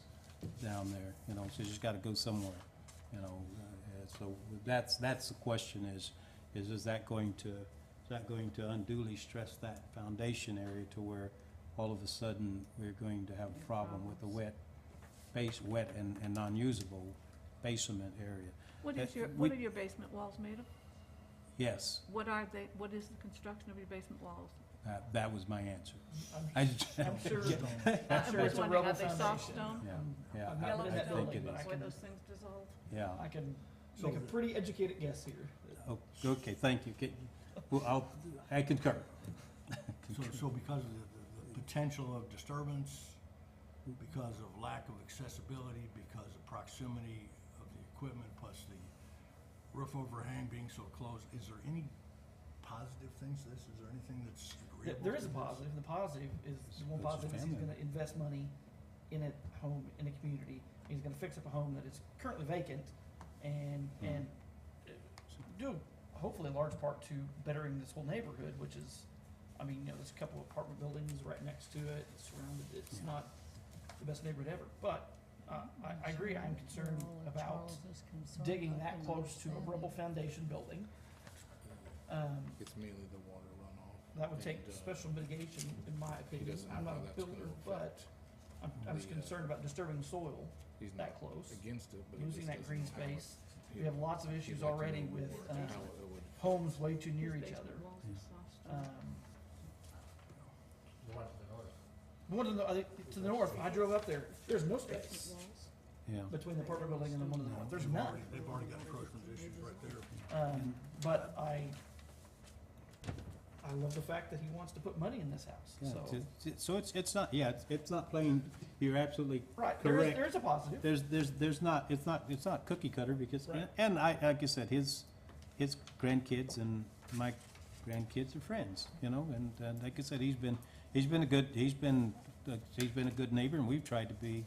down there, you know, so you just gotta go somewhere, you know. So that's the question is that going to unduly stress that foundation area to where all of a sudden we're going to have a problem with the wet and non-usable basement area? What we- are your basement walls made of? Yes, What are they, what is the construction of your basement walls? that was my answer. I'm I, I'm sure, I I'm sure was it's a wondering, rubble are they soft foundation. stone? yeah, I've I not been in that think building, it but is. I Where can, those things dissolve? Yeah. I can So make a the- pretty educated guess here. Oh, okay, thank you. Well, I concur. So because of the potential of disturbance, because of lack of accessibility, because of proximity of the equipment, plus the roof overhang being so close, is there any positive things to this? Is there anything that's agreeable? There is a to this? positive. The positive is, the one It's a positive is he's family. gonna invest money in a home, in a community. He's gonna fix up a home that is currently vacant and do hopefully a large part to bettering this whole neighborhood, which is, I mean, you know, there's a couple of apartment buildings right next to it, it's surrounded, it's Yeah. not the best neighborhood ever. But, I agree, I'm concerned about digging that close to a rubble foundation building. It's mainly the water runoff. That would take and, special mitigation, in my opinion. doesn't I'm know not how a that's builder, gonna but I'm just the, concerned about disturbing the soil He's that not close, against it, but he losing just that green doesn't know how space. it- We have lots of he'd issues like to already know with, more how it would- homes way too near His each basement other. walls are soft stone. The one to the north. The one to the, I think, to the north, I drove up there, there's no Basement space walls. Yeah. between the apartment building and the one to the north, there's none. They've already got encroachment issues right there. But I love the fact that he wants to put money in this house, Yeah, so. so it's not, yeah, it's not plain, you're absolutely Right, correct. there is a positive. There's not, it's not cookie cutter because, Right. and like I said, his grandkids and my grandkids are friends, you know, and like I said, he's been a good neighbor, and we've tried to be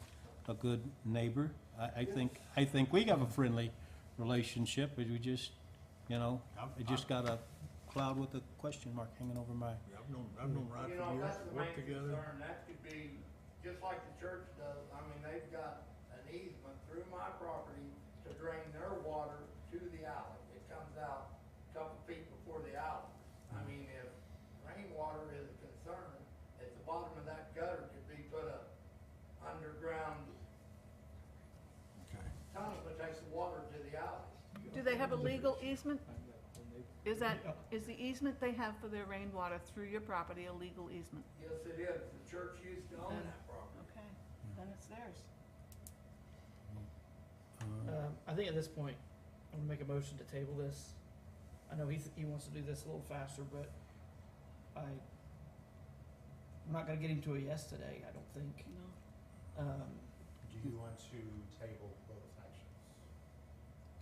a good neighbor. I think we have a friendly relationship, but we just, you know, I just got a cloud with a question mark hanging over my, Yeah, I've known Rod You for know, years, that's the worked main together. concern, that could be, just like the church does, I mean, they've got an easement through my property to drain their water to the alley. It comes out a couple feet before the alley. I mean, if rainwater is a concern, at the bottom of that gutter could be put a underground Okay. tunnel that takes the water to the alley. Do they have a legal easement? Is the easement they have for their rainwater through your property a legal easement? Yes, it is, the church used to own that property. Okay, then it's theirs. I think at this point, I'm gonna make a motion to table this. I know he wants to do this a little faster, but I'm not gonna get him to a yes today, I don't think. No. Do you want to table both actions?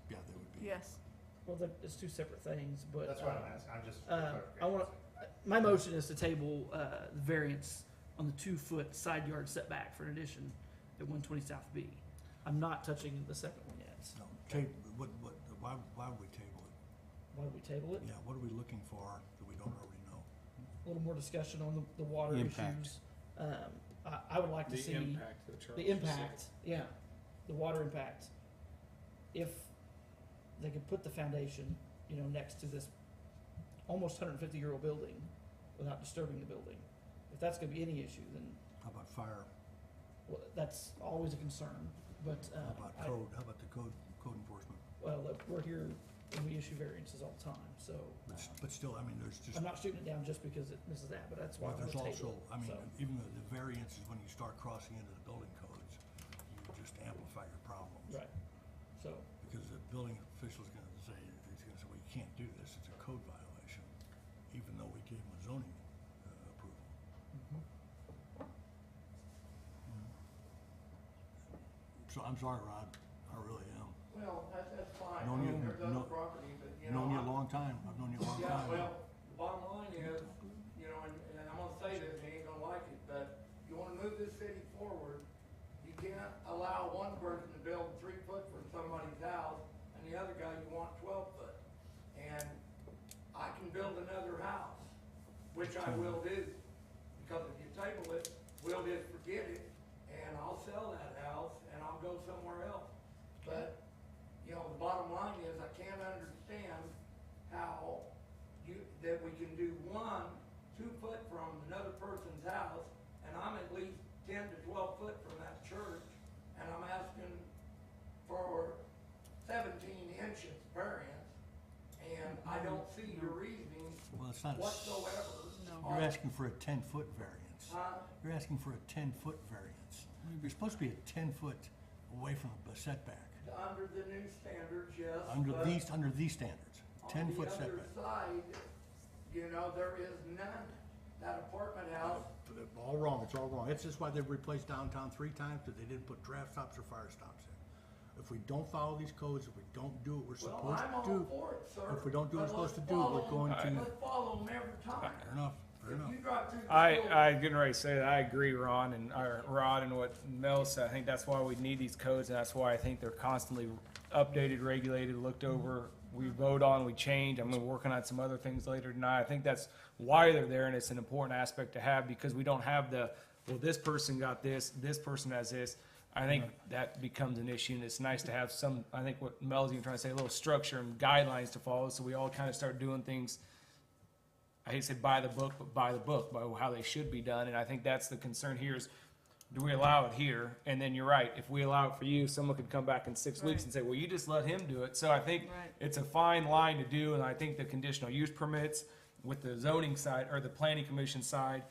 Yeah, they would be. Yes. Well, it's two separate things, but. That's what I'm asking, I'm just. I wanna, my motion is to table, the variance on the 2-foot side yard setback for an addition at 120 South B. I'm not touching the second one yet. No, why would we table it? Why would we table it? Yeah, what are we looking for that we don't already know? A little more discussion on the water Impact. issues. I would like to see. impact of the charge. The impact, yeah, the water impact. If they could put the foundation, you know, next to this almost 150-year-old building without disturbing the building. If that's gonna be any issue, then, How about fire? well, that's always a concern, but, How about code? How about the code enforcement? well, look, we're here and we issue variances all the time, so. But still, I mean, there's just, I'm not shooting it down just because it misses that, but that's why well, I there's want to table also, it, I mean, so. even the variance is when you start crossing into the building codes, you just amplify your problems. Right, so, Because the building official's gonna say, well, you can't do this, it's a code violation, even though we gave him a zoning approval. So I'm sorry, Rod, I really am. Well, that's fine, Known I you- mean, there's other know- property, but, you know. Known you a I'm- long time, I've known you a long Yeah, time. well, the bottom line is, you know, and I'm gonna say this, and you ain't gonna like it, but you wanna move this city forward, you can't allow one person to build 3 which I will do. Because if you table it, we'll just forget it, and I'll sell that house, and I'll go somewhere else. But, you know, the bottom line is, I can't understand how that we can do 2 foot from another person's house, and I'm at least 10 to 12 foot from that church, and I'm asking for 17 inches variance, and I don't see your reasoning Well, it's not, whatsoever. No. you're asking for a 10-foot variance. Huh? You're asking for a 10-foot variance. You're supposed to be a 10-foot away from the setback. Under the new standards, yes. Under but these standards, 10-foot on setback. the other side, you know, there is none. That apartment house, All wrong, it's all wrong. It's just why they've replaced downtown 3 times, because they didn't put draft stops or fire stops in. If we don't follow these codes, if we don't do what we're well, supposed I'm to all do, for it, sir. if we don't do what we're but supposed to let's do, we're follow going them- to. Let's follow them every time. Fair enough, fair enough. If you drive through the field- I getting ready to say that I agree, Ron, and what Mel said. I think that's why we need these codes, and that's why I think they're constantly updated, regulated, looked over. We vote on, we change. I'm gonna working on some other things later tonight. I think that's why they're there, and it's an important aspect to have, because we don't have well, this person got this person has this. I think that becomes an issue, and it's nice to have some, I think what Mel's even trying to say, a little structure and guidelines to follow, so we all kind of start doing things, I hate to say by the book, but by the book, by how they should be done. And I think that's the concern here is, do we allow it here? And then you're right, if we allow it for you, someone could come back in 6 weeks Right. and say, well, you just let him do it. So I think Right. it's a fine line to do, and I think the conditional use permits with the zoning side, or the planning commission side,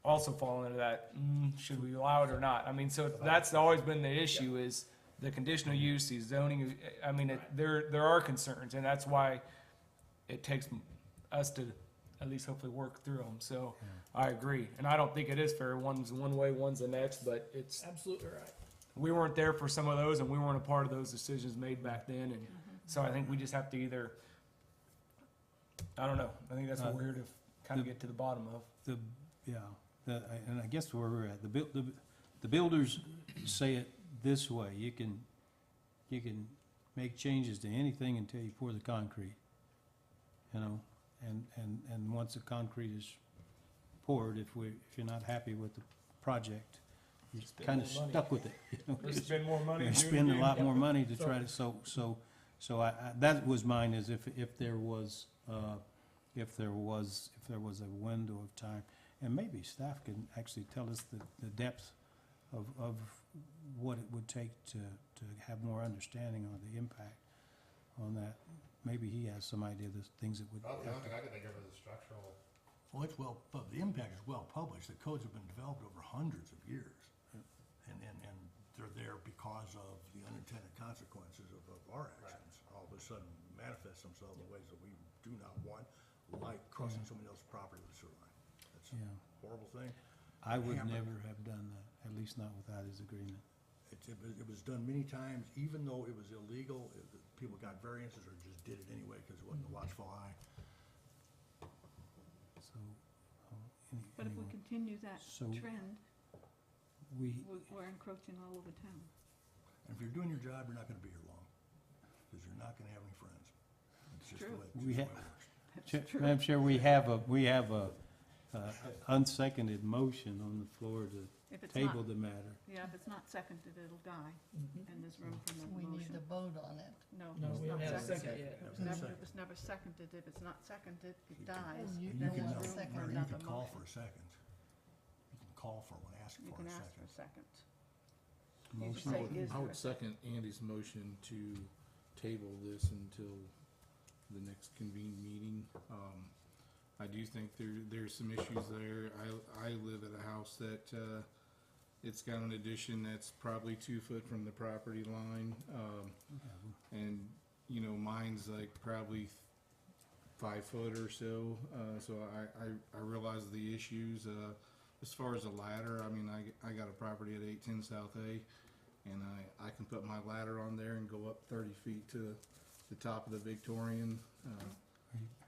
also fall into that, should we allow it or not? I mean, so that's always been the issue, is the conditional use, the zoning, I mean, there are concerns, and that's why it takes us to at least hopefully work through them. So I agree, and I don't think it is fair. One's one way, one's the next, but it's, Absolutely right. we weren't there for some of those, and we weren't a part of those decisions made back then, and so I think we just have to either, I don't know, I think that's what we're here to kind of get to the bottom of. And I guess where we're at, the builders say it this way: you can make changes to anything until you pour the concrete, you know, and once the concrete is poured, if you're not happy with the project, you're Spend kind of more money. stuck with it. You know, Or spend more money. you doing spend a it. lot more money to try to, so I, that was mine, is if there was a window of time, and maybe staff can actually tell us the depth of what it would take to have more understanding on the impact on that. Maybe he has some idea of the things that would. Oh, the only thing I can think of is the structural. Well, the impact is well published. The codes have been developed over hundreds of years. And they're there because of the unintended consequences of our actions. All of a sudden manifest themselves in ways that we do not want, like crossing somebody else's property with a sewer line. That's Yeah, a horrible thing. I would Hammer. never have done that, at least not without his agreement. It was done many times, even though it was illegal. People got variances or just did it anyway because it wasn't a watchful eye. So, But if we anyway, continue that So- trend, we're encroaching all over town. And if you're doing your job, you're not gonna be here long, because you're not gonna have any friends. It's just the True. way, We it's just the ha- way it works. That's true. Madam Chair, we have a unseconded motion on the floor to If it's table not, the matter. yeah, if it's not seconded, it'll die, and there's room for So another we need motion. to vote on it. No, No, it's we not haven't had a seconded. second yet. It was never seconded. If it's not seconded, it dies. You And Then can there's have a room second. for Or you another can call motion. for a second. You can call for one, ask You for can a ask for a second. second. You Motion. just say, is I there a would second Andy's motion to table this until the next convened meeting. I do think there's some issues there. I live at a house that, it's got an addition that's probably 2 foot from the property line. And, you know, mine's like probably 5 foot or so. So I realize the issues. As far as a ladder, I mean, I got a property at 810 South A, and I can put my ladder on there and go up 30 feet to the top of the Victorian.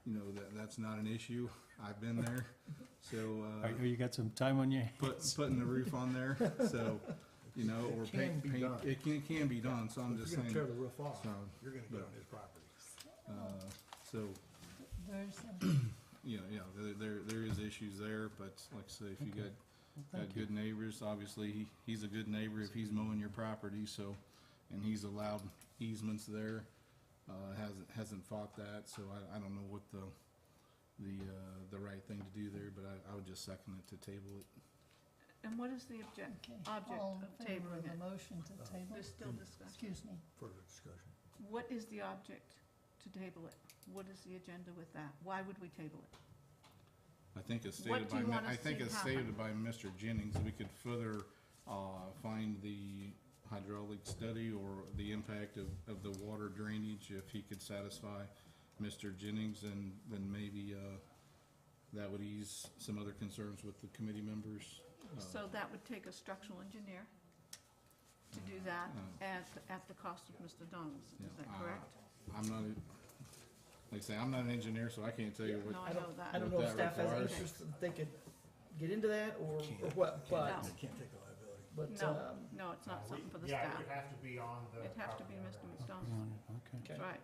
You know, that's not an issue. I've been there. So, You got some time on your hands? putting the roof on there, so, you know, or It can paint, be done. it can be done, so I'm If just you're gonna saying. tear the roof off, So, you're gonna get but- on his property. So, There's there is issues there, but like I say, if you Okay. got good neighbors, obviously, he's a good neighbor if he's mowing your property, so, and he's allowed easements there, hasn't fought that, so I don't know what the right thing to do there, but I would just second it to table it. And what is the object Okay, of all in favor tabling of the it? motion to table? There's still discussion. Excuse me. Further discussion. What is the object to table it? What is the agenda with that? Why would we table it? I think it's What stated do you by, want I us think to it's happen? stated by Mr. Jennings, we could further, find the hydraulic study or the impact of the water drainage, if he could satisfy Mr. Jennings, and then maybe, that would ease some other concerns with the committee members. So that would take a structural engineer to do that at the cost of Mr. Donaldson, is that correct? I'm not, like I say, I'm not an engineer, so I can't tell you what, No, I know I that. don't What know if that staff has requires. interest that they could get into that or Can't. what, but, No. They can't take a liability. but, No, no, it's not something for the Yeah, staff. it would have to be on the. It'd have to be property Mr. owner. McDonald, Okay, okay. that's right.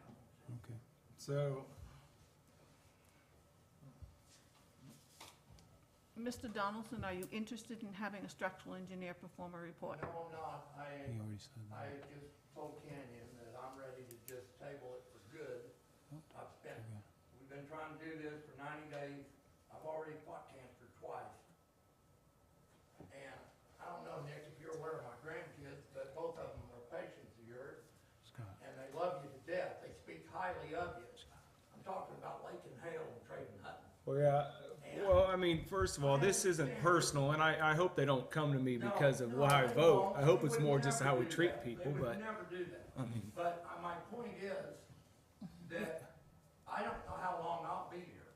okay. So, Mr. Donaldson, are you interested in having a structural engineer perform a report? No, I'm not. He already said I that. just told Canyon that I'm ready to just table it for good. I've spent, Okay. we've been trying to do this for 90 days. I've already fought cancer twice. And I don't know, Nick, if you're aware of my grandkids, but both of them are patients of yours, Scott, and they love you to death. They speak highly of you. I'm talking about Lake and Hale and Traden Hutton. well, yeah, well, I mean, first of all, this isn't personal, and I hope they don't come to me because of how I they vote. won't. I hope They it's would more just never how we do treat that. people, They but, would never do that. I mean, But my point is that I don't know how long I'll be here.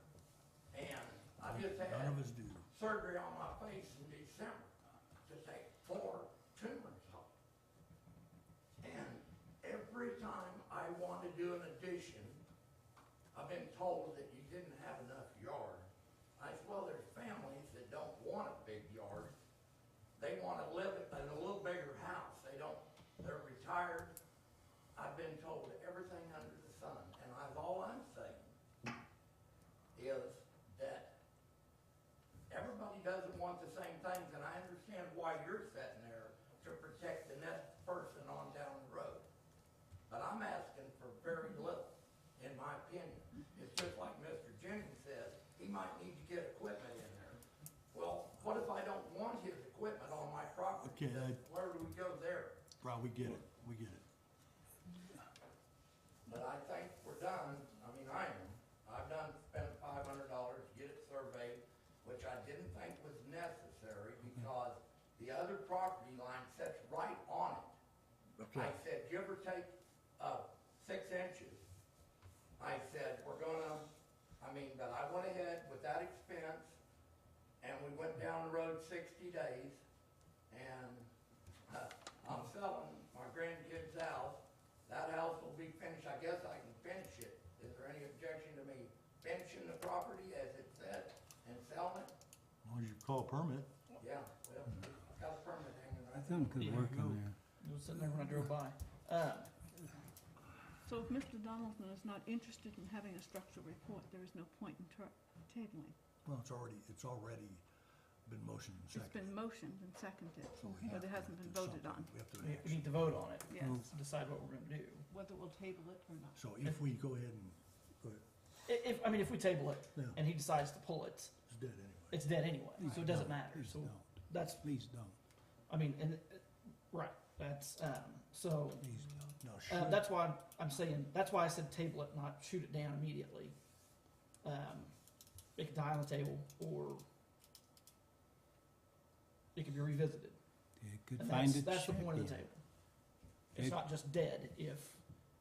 And I just None had of us do. surgery on my face in December to take 4 tumors off. And every time I want to do an addition, I've been told that you didn't have enough yard. I said, well, there's families that don't want a big yard. They want to live in a little bigger house. They're retired. I've been told everything under the sun, and all I'm saying is that everybody doesn't want the same things, and I understand why you're sitting there to protect the next person on down the road. But I'm asking for very little, in my opinion. It's just like Mr. Jennings said, he might need to get equipment in there. Well, what if I don't want his equipment on my property? Okay, Where do we go there? Rob, we get it, we get it. But I think we're done, I mean, I am. I've spent $500 to get it surveyed, which I didn't think was necessary because the other property line sits right on it. Okay. I said, give or take, 6 inches. I said, we're gonna, but I went ahead with that expense, and we went down the road 60 days, and I'm selling my grandkid's house. That house will be finished, I guess I can finish it. Is there any objection to me finishing the property as it said and selling it? As long as you call a permit. Yeah, well, I've got a permit hanging I right done good Yeah. work in there. it was sitting there when I drove by. So if Mr. Donaldson is not interested in having a structural report, there is no point in tabling. Well, it's already been motioned and It's seconded. been motioned and seconded, So we but have it to hasn't been do voted on. something. We have to We action. need to vote on it, Yes, decide what we're gonna do. whether we'll table it or not. So if we go ahead and, go ahead, If we table it yeah, and he decides to pull it, it's dead anyway. it's dead anyway, so it doesn't matter, Please so don't. that's, Please don't. right, that's, so, Please don't. Now, should, that's why I'm saying, that's why I said table it, not shoot it down immediately. It could die on the table, or it could be revisited. You could And find it. that's the point of the champion. table. It's It- not just dead if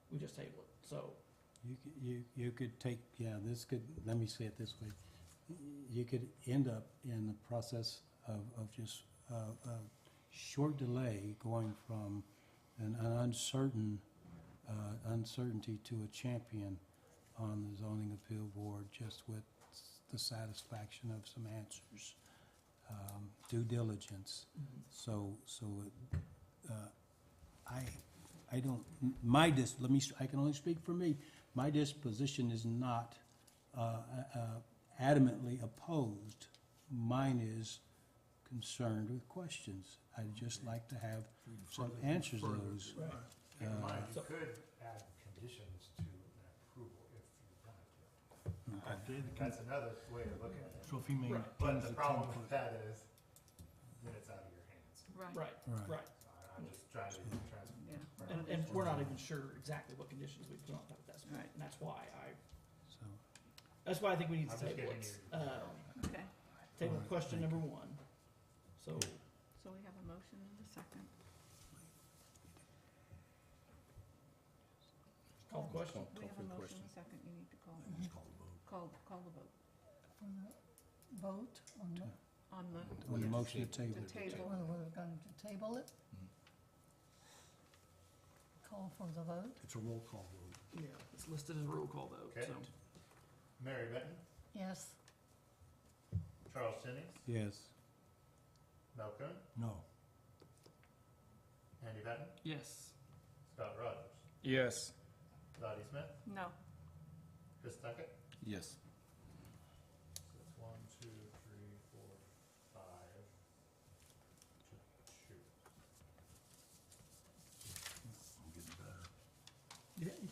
we just table it, so, You could take, let me say it this way. You could end up in the process of just a short delay going from an uncertainty to a champion on the zoning appeal board, just with the satisfaction of some answers, due diligence. So, I don't, I can only speak for me. My disposition is not adamantly opposed. Mine is concerned with questions. I'd just like to have some answers to those. Keep in mind, you So- could add conditions to an approval if you wanted to. Okay, That's another way to look at it. So if he maintains But the the 10 problem foot. with that is, then it's out of your hands. Right. Right, Right. right. So I'm just trying to be transparent. Yeah. And we're not even sure exactly what conditions we put on top of that, Right. and that's why So, I think we need to I'm just table giving it. you. Okay, Table Alright, question thank number one. So, so we have a motion and a second. call the question. We have a motion and a second, you need to call, Let's call the vote. call the vote For the vote on the, on the, on the yes, motion to table. the table. whether we're going to table it. Call for the vote. It's a roll call vote. Yeah, it's listed as a roll call vote, Okay. so. Mary Benton, Yes. Charles Jennings, Yes. Mel Kuhn, No. Andy Patton, Yes. Scott Rogers, Yes. Dottie Smith, No, Chris Duckett. Yes. So it's 1, 2, 3, 4, 5 to 2. I'm getting better. Yeah, you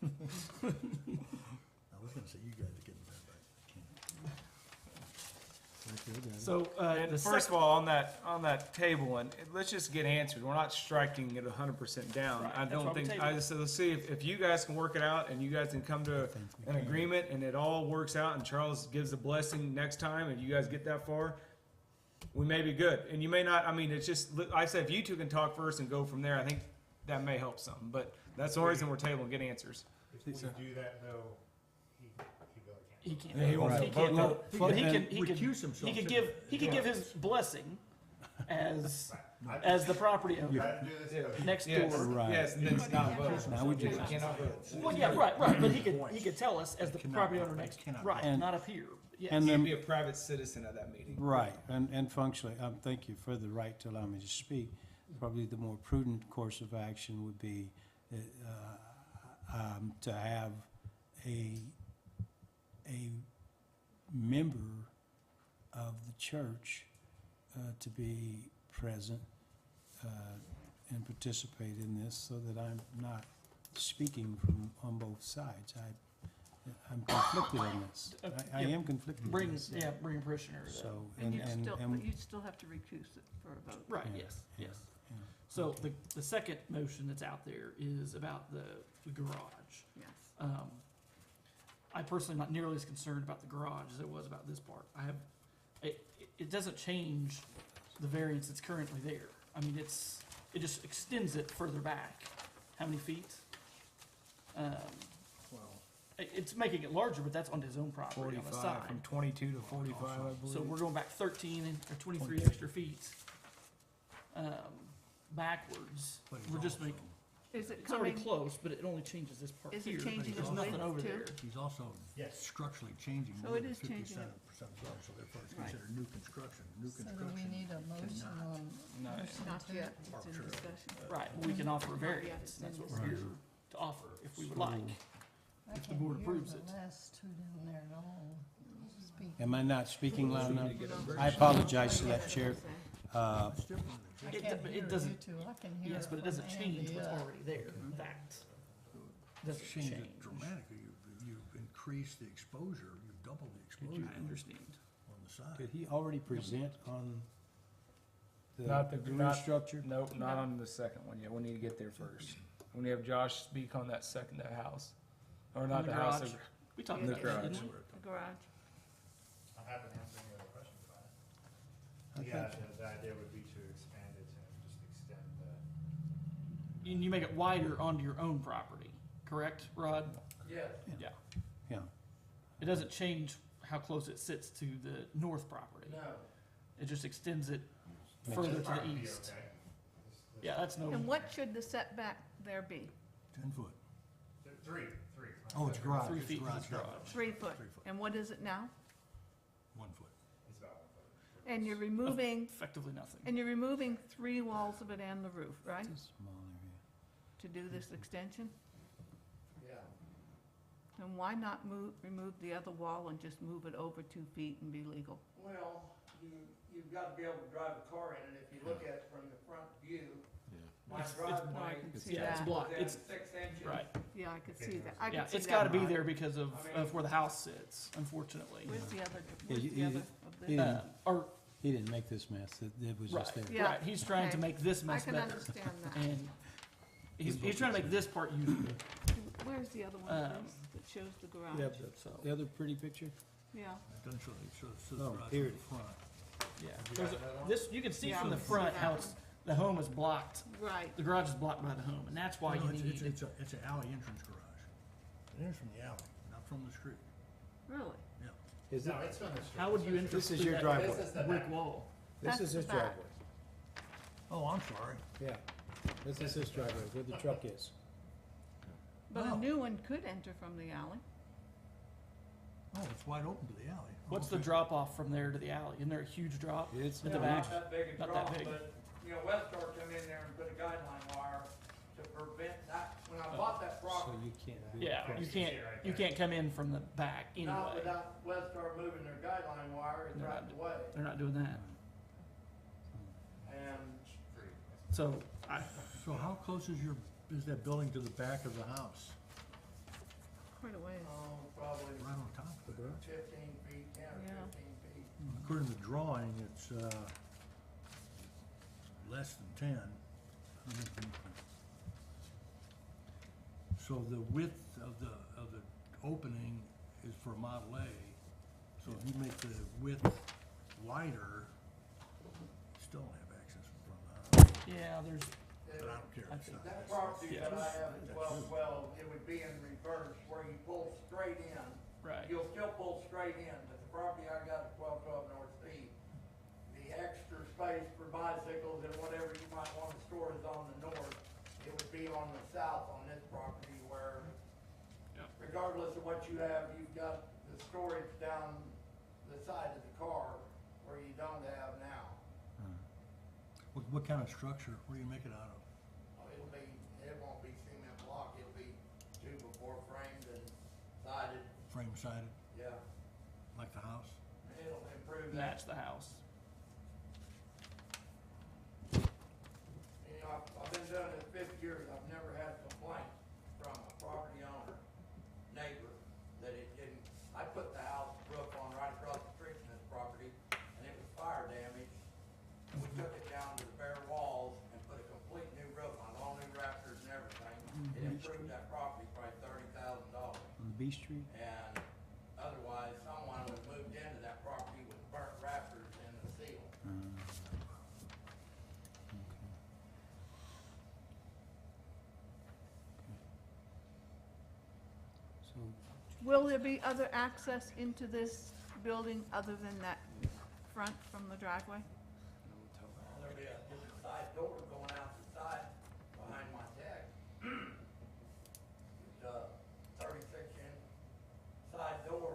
I was gonna say you guys are getting better, but I can't. So, And the first of all, on that table, and let's just get answers. We're not striking it 100% down. Right, I that's why don't we think, tabled it. so let's see if you guys can work it out and you guys can come to an agreement and it all works out and Charles gives a blessing next time and you guys get that far, we may be good. And you may not, I mean, it's just, I said if you two can talk first and go from there, I think that may help some. But that's the only reason we're tabling, get answers. If we do that though, he really can't. he can't. Yeah, he won't He vote. can't No. vote. But he can, Recuse himself. he could give his blessing as the property owner Try to do this. next Yes, door. Right. yes, and then it's not vote. Now we just, Cannot vote. Well, yeah, right, but he could tell us as the Cannot property vote. owner next, Cannot right, vote. not up here. Yes. And You'd then, be a private citizen at that meeting. right, and functionally, thank you for the right to allow me to speak. Probably the more prudent course of action would be to have a member of the church to be present and participate in this so that I'm not speaking on both sides. I'm conflicted on this. I Yeah, am conflicted on Bring, this. yeah, bring a parishioner. So, and and, you'd and, still, and, but you'd still have to recuse it for a vote. Right, Yeah, yes, yeah, yes. yeah. So the second motion that's out there is about the garage. Yes. I personally am not nearly as concerned about the garage as I was about this part. It doesn't change the variance that's currently there. I mean, it just extends it further back. How many feet? It's making it larger, but that's on his own property on the 45, side. from 22 to 45, I believe. So we're going back or 23 extra feet, backwards. But he's We're just also- making, Is it it's already coming, close, but it only changes this part is it here. changing There's the nothing width over too? there. He's also Yes. structurally changing So more it than is changing 50% it. percent of the so therefore it's Right. considered new construction. New So do we construction need a motion cannot, on? No. motion not to- yet, it's in Arbitrary. discussion. Right, well, we can offer a Not yet, variance, it's that's in what we're here discussion. to offer, if we would like. I if the can't board hear approves the it. last two down there at all. Speak. Am I not speaking loud enough? No. I apologize to that chair. it's different than I It- can't but it hear you doesn't- two, I can hear. Yes, but it from doesn't change Andy what's up. already there, that doesn't change change. it dramatically. You've increased the exposure, you've doubled the exposure I understand. on the side. Did he already present on Not the- the roof not- structure? Nope, not on the second one yet. We need to get there first. We need to have Josh speak on that house. Or not the the house. garage. We talked Yeah, about the that, garage. didn't we? The garage, I'm happy to answer any other questions about it. I Yeah, think- the idea would be to expand it and just extend the. And you make it wider onto your own property, correct, Rod? Yeah. Yeah. Yeah. It doesn't change how close it sits to the north property. No. It just extends it Makes further to This part the would be east. okay. Yeah, that's no. and what should the setback there be? 10 foot. Three. Oh, it's garage. 3 it's feet from garage, his yeah. garage. 3 foot. 3 foot. And what is it now? 1 foot. It's about 1 foot. And you're removing, Effectively nothing. 3 walls of it and the roof, right? It's a small area. To do this extension? Yeah. then why not remove the other wall and just move it over 2 feet and be legal? Well, you've got to be able to drive a car in it. If you look at it from the front view, my It's- No, I driveway can is see Yeah, it's that. blocked, it's, 6 inches. right, Yeah, I could see that. I yeah, could see it's that. gotta be there because of where the house sits, unfortunately. Where's the other, Yeah, where's you- the you- other of you this? didn't- Or, He didn't make this mess, it was just right, there. Yeah, right, he's trying to okay. make this I mess can better. understand that. And he's trying to make this part usable, Where's the other one, please, that shows the garage? Yeah, so, the other pretty picture? Yeah, It doesn't show, it shows Oh, the garage here in it the front. yeah. There's this, you can see Yeah, from the I can see front that how one. it's, the home is blocked, right. the garage is blocked by the home, and that's why No, you it's- need. It's an alley entrance garage. It enters from the alley, not from the street. Really? Is it, No, it's from the street. How would you enter This is through your that driveway. This is the brick back. wall? this That's is the his back. driveway, Oh, I'm sorry. yeah, this is his driveway, where the truck is. But a Oh. new one could enter from the alley. Oh, it's wide open to the alley. What's the Okay. drop off from there to the alley? Isn't there a huge drop? It's, At the Yeah, back? not that big a Not that drop, big. but, Westar come in there and put a guideline wire to prevent that. When I bought that so property, you can't do it. Yeah, across. you see can't, it right you there. can't come in from the back not anyway. without Westar moving their guideline wire, it's They're right not- in the way. They're not doing that. And So, So how close is that building to the back of the house? Quite a ways. probably Right on top of it. 15 feet, 10 or Yeah. 15 feet. According to the drawing, it's, less than 10. So the width of the opening is for Model A. So if you make the width wider, you still don't have access from the house. yeah, there's, But I don't care. I It's think not- That that's- property Yeah. that I have at 1212, it would be in reverse, where you pull straight in. right. You'll still pull straight in, but the property I got at 1212 North C, the extra space for bicycles and whatever you might want to store is on the north. It would be on the south on this property where, Yep. regardless of what you have, you've got the storage down the side of the car where you don't have now. What kind of structure? What do you make it out of? It won't be cement block, it'll be 2x4 framed and sided, Frame sided, yeah. like the house? It'll improve that. Match the house. I've been doing this 50 years, I've never had a complaint from a property owner, neighbor, that it didn't, I put the house roof on right across the street from this property, and it was fire damaged. We took it down to the bare walls and put a complete new roof on, all new rafters and everything. It improved that property probably $30,000. On B Street? And otherwise, someone was moved into that property with burnt rafters in the seal. So, Will there be other access into this building other than that front from the driveway? There'll be just a side door going out the side behind my deck. It's a 36-inch side door.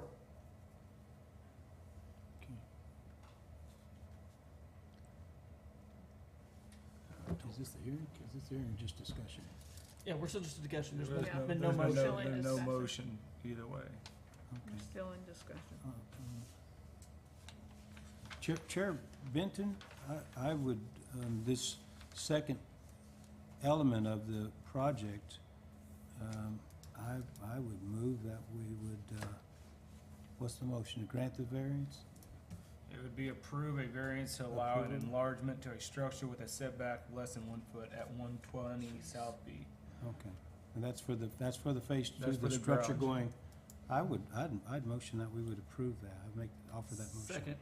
is this the hearing? Is this the hearing or just discussion? Yeah, we're still just a discussion. There's There's been no there's motion. motion. There's no Discussion. motion either way. We're still in discussion. Chair Benton, I would, this second element of the project, I would move that we would, what's the motion, to grant the variance? It would be approve a variance to allow an enlargement to a structure with a setback of less than 1 foot at 120 South B. Okay, and that's for the face, That's to for the the structure garage. going, I'd motion that we would approve that, offer that motion. Second.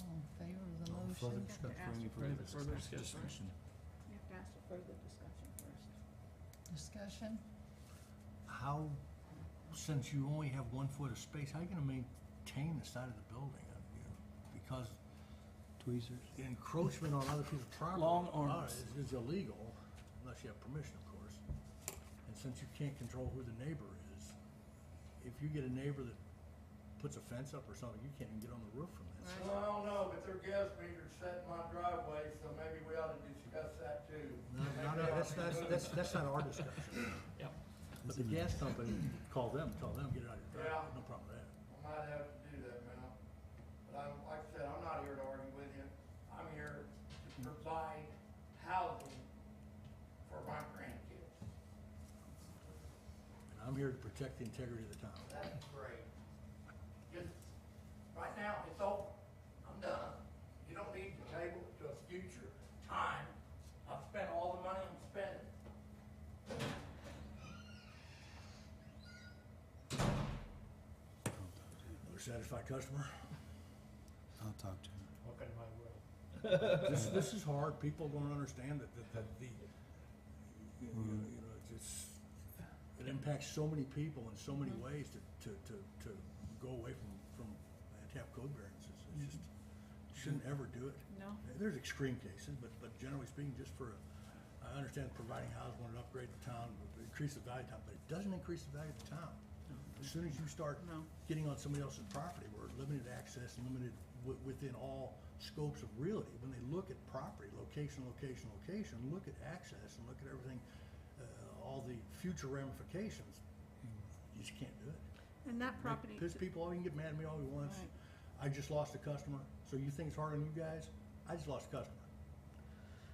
All in favor of the No further motion? discussion. Ask Any for further Further discussion? discussion. You have to ask for further discussion first. Discussion? How, since you only have 1 foot of space, how are you gonna maintain the side of the building? Because Tweezers? encroachment on other people's property. Long arms. Is illegal, unless you have permission, of course. And since you can't control who the neighbor is, if you get a neighbor that puts a fence up or something, you can't even get on the roof from that. Right. Well, I don't know, but their gas meter's set in my driveway, so maybe we ought to discuss that too. No, that's not our discussion. But the gas company, tell them, get it out of your Yeah. driveway, no problem with that. I might have to do that, Mel. But I'm, like I said, I'm not here to argue with you. I'm here to provide housing for my grandkids. And I'm here to protect the integrity of the town. That's great. Just, right now, it's over. I'm done. You don't need to table it to a future time. I've spent all the money I'm spending. Another satisfied customer? I'll talk to him. Welcome to my world. This is hard. People don't understand that it impacts so many people in so many ways to go away from to have code variances. It's just, you shouldn't ever do it. No. There's extreme cases, but generally speaking, I understand providing housing will upgrade the town, increase the value of the town, but it doesn't increase the value of the town. As soon as you start No. getting on somebody else's property, where limited access and limited within all scopes of realty, when they look at property, location, look at access and look at everything, all the future ramifications, you just can't do it. And that property, Piss people off, you can get mad at me all you want. Right. I just lost a customer, so you think it's hard on you guys? I just lost a customer.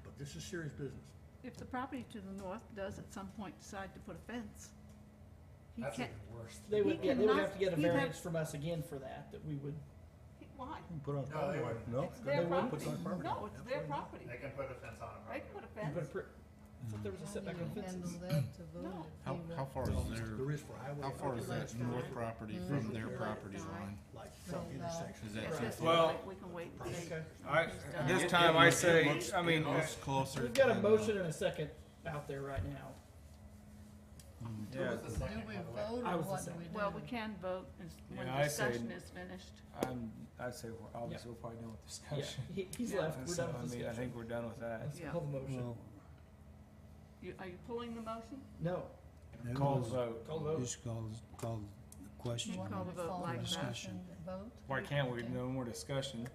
But this is serious business. if the property to the north does at some point decide to put a fence, he That's can't, even worse. They would, He yeah, they would cannot- have to get a he'd have- variance from us again for that we would, why? You can put it on No, property. they wouldn't. No, It's their they wouldn't. property. Put it on property. No, it's their Absolutely not. property. They can put a fence on a They property. can put a you put a fence. I thought there was a How setback do on you fences. handle that to vote No. if How, he how went far is their, There is for highway. how far is that Let's north die. property Mhm. from their Let it property die. line? Like So from that- intersections. Is that It's too just far? Well- we can wait and see. Okay. At this time, I say, I mean, It looks closer. We've got a than, motion and a second out there right now. Who yeah, was the Do second, we by the way? vote I or was the what do second. we do? Well, we can vote when Yeah, I say- discussion is finished. I'd say we're, obviously we're probably done with Yeah, discussion. he's Yeah. left, we're So, done I with mean, I discussion. think we're done with that. Let's Yeah. call the motion. Well, Are you pulling the motion? No, that Call was- the vote. call the vote. Just call the question. You want Call me the to vote call like the that. Discussion. Vote? Why can't we? Okay. No more discussion.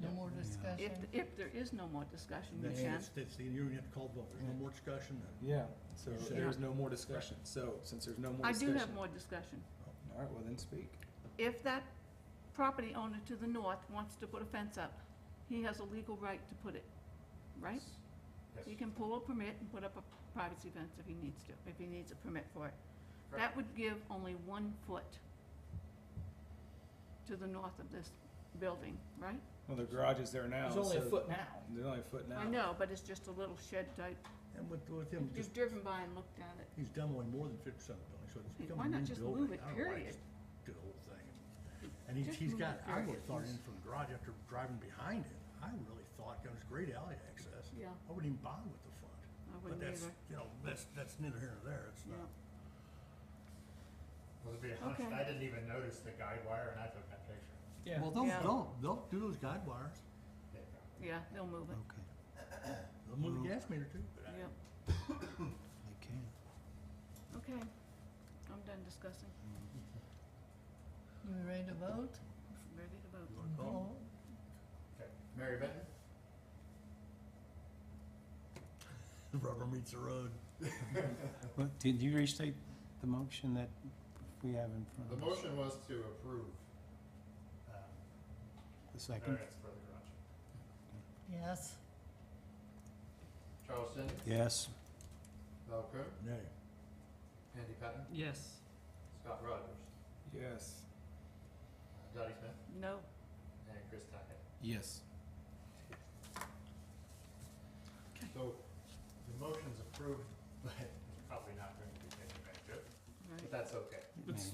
No more Yeah. discussion? If there is no more discussion, we That's, can. you have to call the vote. There's no more discussion. Yeah, so You said- there's no more discussion. So, since there's no more I discussion. do have more discussion. All right, well then speak. If that property owner to the north wants to put a fence up, he has a legal right to put it, right? Yes. He can pull a permit and put up a privacy fence if he needs to, if he needs a permit for it. Correct. That would give only 1 foot to the north of this building, right? Well, the garage is there now. there's only a so foot now. There's only a foot now. I know, but it's just a little shed type. And with him, You've driven by and looked at it. he's demoing more than 50% of the building, so it's Hey, becoming why a not new just building. move it, I don't know why he period? just did the whole thing. And Just he's move got, it, I would period. have thought in from the garage after driving behind it, I really thought it was great alley access. Yeah, I wouldn't even bother with the front. I But wouldn't that's, either. that's neither here nor there. It's Yeah. not. Well, to be honest, Okay. I didn't even notice the guide wire and I took that picture. Yeah. Well, Yeah. they'll do those guide wires. There you go. Yeah, they'll move it. Okay, They'll move the gas meter too. Yep. they can. Okay. I'm done discussing. You ready to vote? Ready to vote. You wanna call? Vote. Okay. Mary Benton? Rubber meets the road. Well, did you restate the motion that we have in front The of us? motion was to approve, The second? variance for the garage. Yes. Charles Simmons? Yes. Mel Kuhn? Nay. Andy Patton? Yes. Scott Rogers? Yes. Dotty Smith? No. And Chris Tackett. Yes. So, the motion's approved, but it's probably not going to be taken back to it, Right. but that's okay. It's,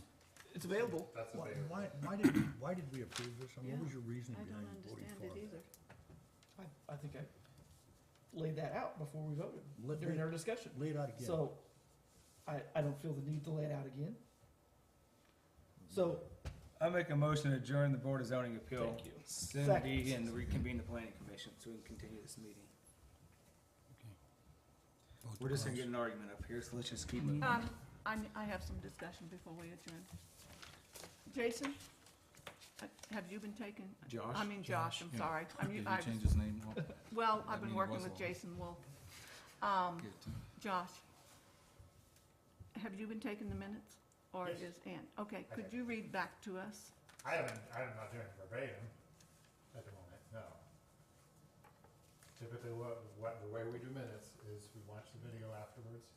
it's available. That's Why, available. why did we approve this? I mean, what was your reasoning I don't behind voting understand for it it? either. I think I laid that out before we voted, Let- during our discussion. Lay it out again. So, I don't feel the need to lay it out again. So, I make a motion to adjourn the Board of Zoning Appeal. Thank you. Send Second. D and reconvene the planning commission so we can continue this meeting. Vote to We're just gonna close. get an argument up here, so let's just keep it. I have some discussion before we adjourn. Jason, have you been taken? Josh? I mean Josh, I'm yeah. sorry. Did you change his name? Well, Well, I I've been mean, it working was with a- Jason Wolf. get it to me. Josh, have you been taking the minutes? Or Yes. is Ann? Okay, I could did. you read back to us? I'm not doing it verbatim at the moment, no. Typically, the way we do minutes is we watch the video afterwards.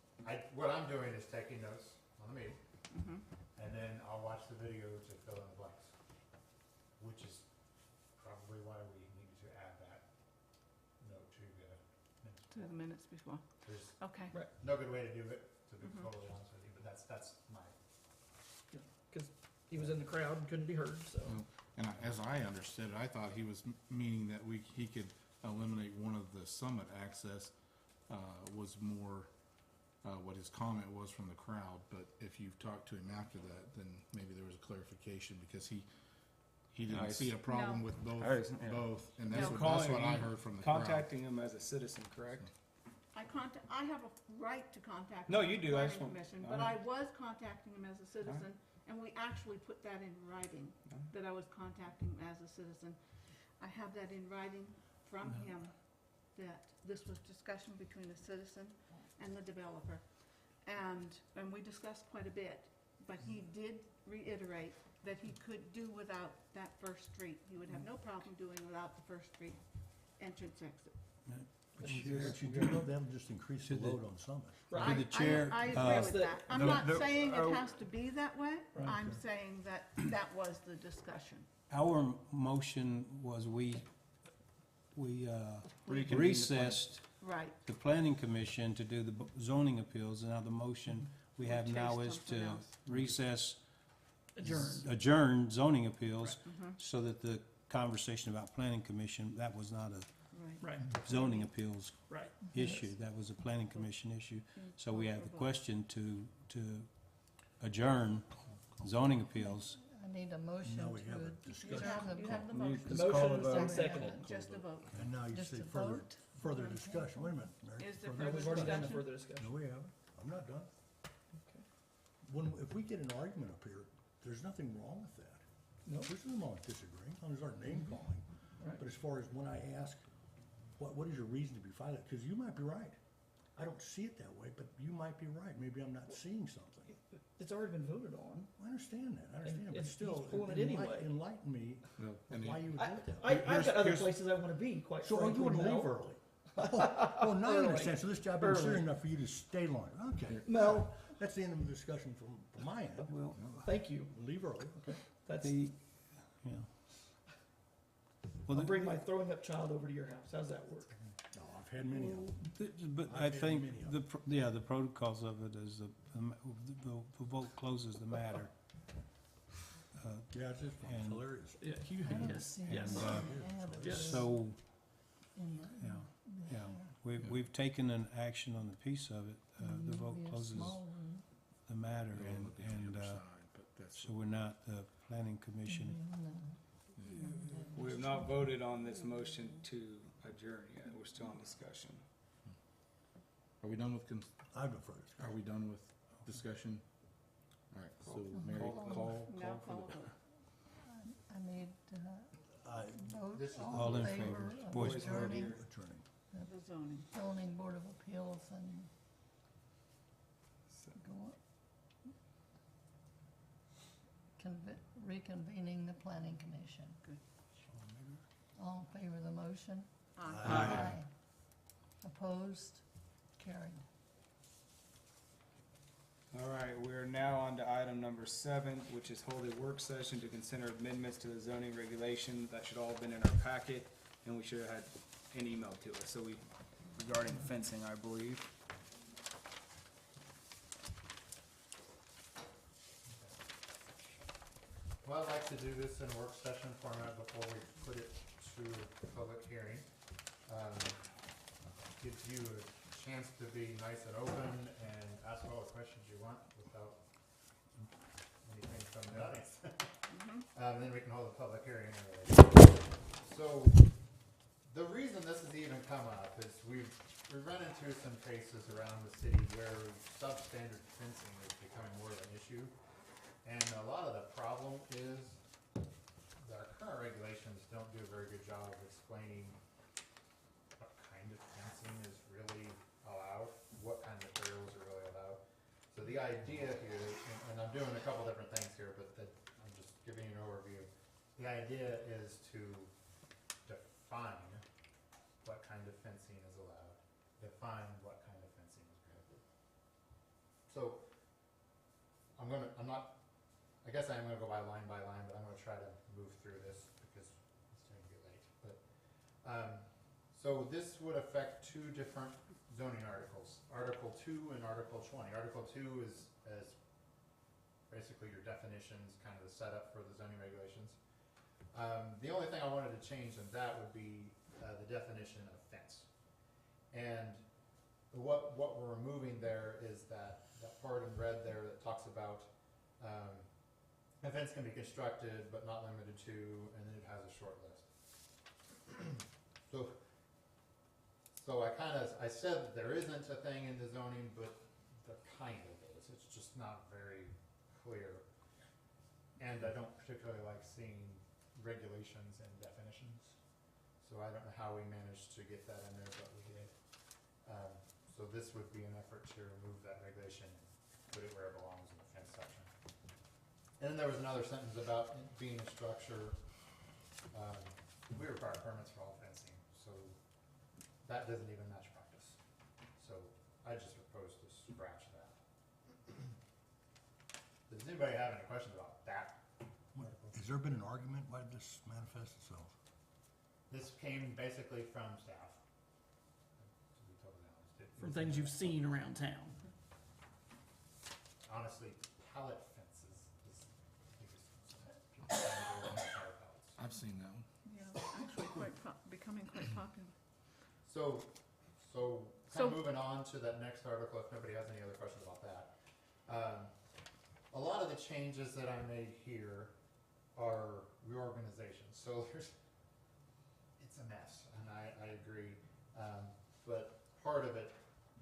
What I'm doing is taking notes on the meeting, Mhm. and then I'll watch the video to fill in the blanks, which is probably why we needed to add that note to the minutes. To the minutes before. There's Okay. no good way to do it, to be Mhm. totally honest with you, but that's my, Because he was in the crowd and couldn't be heard, so. And as I understood it, I thought he was meaning that he could eliminate one of the summit access, was more, what his comment was from the crowd, but if you've talked to him after that, then maybe there was a clarification, because he didn't Nice. see a problem No. with both, Yeah. and that's No. what I heard from the crowd. Contacting him as a citizen, correct? I have a right to contact. No, the you do. I just planning want- commission, I but know. I was contacting him as a citizen, and we actually put that in writing, that I was contacting him as a citizen. I have that in writing from him, that this was discussion between a citizen and the developer. And we discussed quite a bit, but he did reiterate that he could do without that first street. He would have no problem doing without the first street entrance exit. But you do, that'll just increase the To the- load on Summit. To the chair, I agree uh, with that. I'm the- not the- saying oh. it has to be that way. Right. I'm saying that that was the discussion. our motion was we Reconvene the recessed Right. the planning commission to do the zoning appeals, and now the motion we have now Chase is something to else. recess, Adjourned. zoning appeals, Mhm. so that the conversation about planning commission, that was not a Right. Right, zoning appeals right. issue, that was a planning commission issue. So we have the Vote. question to adjourn zoning appeals. I need a motion Now we have a to discussion. adjourn You have the You motion. just call motion the is vote. seconded. Just a vote. And now you Just say a further, vote? further discussion. Wait a minute, Mary. Is there Further No, we've already done the discussion? further discussion. No, we haven't. I'm not done. Okay. If we get an argument up here, there's nothing wrong with that. No, There's nothing wrong with disagreeing, as long as our name calling. right. But as far as when I ask, what is your reason to be violent? Because you might be right. I don't see it that way, but you might be right. Maybe I'm not seeing something. It's already been voted on. I understand that, but he's still, pulling it anyway. enlighten me Well, and why he- you would vote that. I've Here's- got other here's- places I wanna be, quite So, frankly. you wanna Mel. leave early? Oh, now I Early. understand. So this job isn't serious Early. enough for you to stay longer. Okay. Mel, That's the end of the discussion from my end. Well, thank you. Leave early, okay? That's, the, yeah. Well, I'll bring my throwing up child over to your house. How's that work? No, I've had many of them. But I've I had think many of the protocols of it is the vote closes the matter. Yeah, it's just And- hilarious. Yeah, you, I haven't yes, seen yes. it. And, I haven't Yes. seen So, in the- yeah, we've taken an action on the piece of it. The Maybe vote a closes small room, the matter, They're all looking at and the other side, but that's- so we're not the planning commission. We have not voted on this motion to adjourn yet. We're still in discussion. Are we done with, I've no further are we done with discussion? All right, so Mary, Now call for call the. vote. I need, vote This is- all in favor Voice of vote. adjourning attorney. The zoning. zoning board of appeals and go reconvening the planning commission. Good. All in favor of the motion? Aye. Opposed? Carried. All right, we're now on to item number 7, which is hold a work session to consider amendments to the zoning regulation. That should all have been in our packet, and we should have had an email to us. So regarding fencing, I believe. Well, I'd like to do this in a work session format before we put it to public hearing. Gives you a chance to be nice and open and ask all the questions you want without anything from the audience. Then we can hold a public hearing anyway. So, the reason this has even come up is we've run into some cases around the city where substandard fencing is becoming more of an issue. And a lot of the problem is that our current regulations don't do a very good job of explaining what kind of fencing is really allowed, what kind of materials are really allowed. So the the idea here, and I'm doing a couple different things here, but I'm just giving you an overview. The idea is to define what kind of fencing is allowed, define what kind of fencing is prohibited. So, I guess I am gonna go by line, but I'm gonna try to move through this because it's starting to get late. But, so this would affect two different zoning articles, Article 2 and Article 20. Article 2 is basically your definitions, kind of the setup for the zoning regulations. The only thing I wanted to change in that would be the definition of fence. And what we're removing there is that part in red there that talks about a fence can be constructed but not limited to, and then it has a short list. So I said that there isn't a thing in the zoning, but there kind of is. It's just not very clear. And I don't particularly like seeing regulations and definitions. So I don't know how we managed to get that in there, but we did. So this would be an effort to remove that regulation and put it where it belongs in the fence section. And then there was another sentence about it being a structure. We require permits for all fencing, so that doesn't even match practice. So I just propose to scratch that. Does anybody have any questions about that? Has there been an argument? Why did this manifest itself? This came basically from staff. To be totally honest. From things you've seen around town. Honestly, pallet fences is the biggest. I've seen that one. Yeah, actually becoming quite popular. So kind of moving on to that next article, if nobody has any other questions about that. A lot of the changes that I made here are reorganizations. So it's a mess, and I agree. But part of it,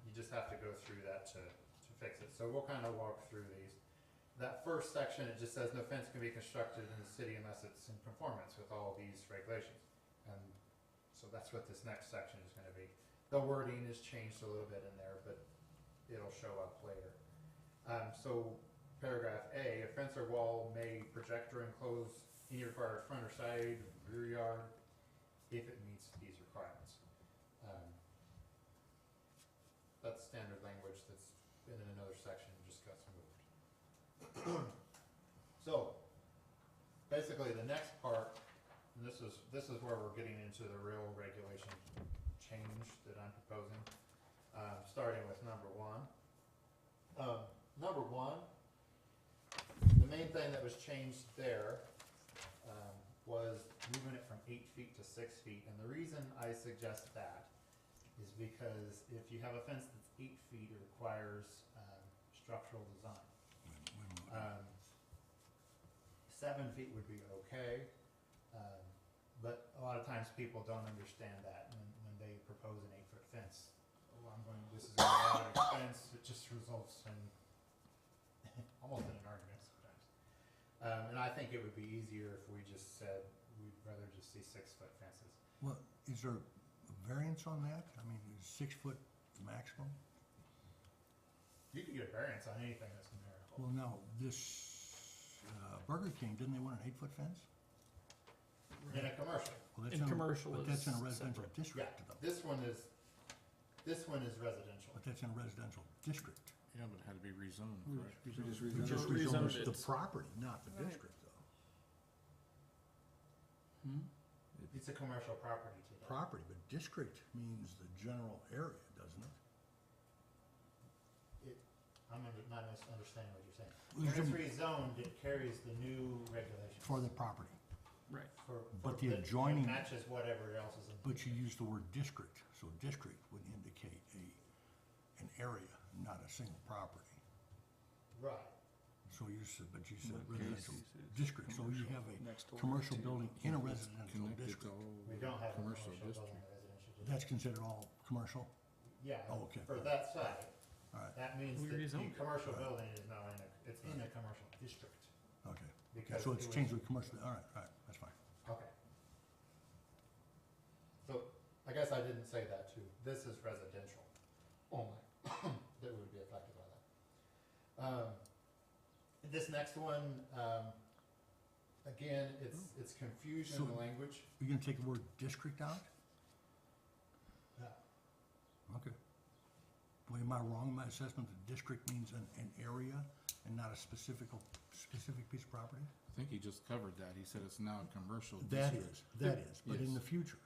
you just have to go through that to fix it. So we'll kind of walk through these. That first section, it just says no fence can be constructed in the city unless it's in conformance with all these regulations. And so that's what this next section is going to be. The wording is changed a little bit in there, but it'll show up later. So paragraph A, a fence or wall may project or enclose any required front or side or rear yard if it meets these requirements. That's standard language that's been in another section, just got moved. So basically the next part, and this is where we're getting into the real regulation change that I'm proposing, starting with number 1. Number 1, the main thing that was changed there was moving it from 8 feet to 6 feet. And the reason I suggest that is because if you have a fence that's 8 feet, it requires structural design. 7 feet would be okay, but a lot of times people don't understand that when they propose an 8-foot fence. This is going to be a lot of expense. It just results in almost in an argument sometimes. And I think it would be easier if we just said we'd rather just see 6-foot fences. Well, is there a variance on that? I mean, is 6 foot the maximum? You could get a variance on anything that's numerical. Well, now, this Burger King, didn't they want an 8-foot fence? In a commercial. Well, In commercial But that's in a is residential separate. district, Yeah, though. this one is residential. But that's in a residential district. Yeah, but it had to be rezoned, We correct? just We rezoned just it. rezoned rezoned the it. property, not the Right. district, though. It's a commercial property today. Property, but district means the general area, doesn't it? I'm not understanding what you're saying. Well, When it's there's rezoned, it carries the new regulations. For the property. Right. But the that adjoining- matches whatever else is in. But you use the word district, so district would indicate an area, not a single property. Right. So you said, but you said But residential Casey's is district, so you have next a door commercial to- building in a it's residential connected to district. all We don't have a commercial district. building in residential district. That's considered all commercial? Yeah, Oh, okay. for that site, All right, that means We that the rezoned it. commercial Right. building is now it's in a commercial district. okay. Because So it's it was- changed with commercial, all right, that's fine. Okay. So, I guess I didn't say that too. This is residential only, that would be affected by that. This next one, again, it's confusion in the language. You're gonna take the word district out? Yeah. Okay. Well, am I wrong in my assessment that district means an area and not a specific piece of property? I think he just covered that. He said it's now a commercial That district. is, but in Yes. the future.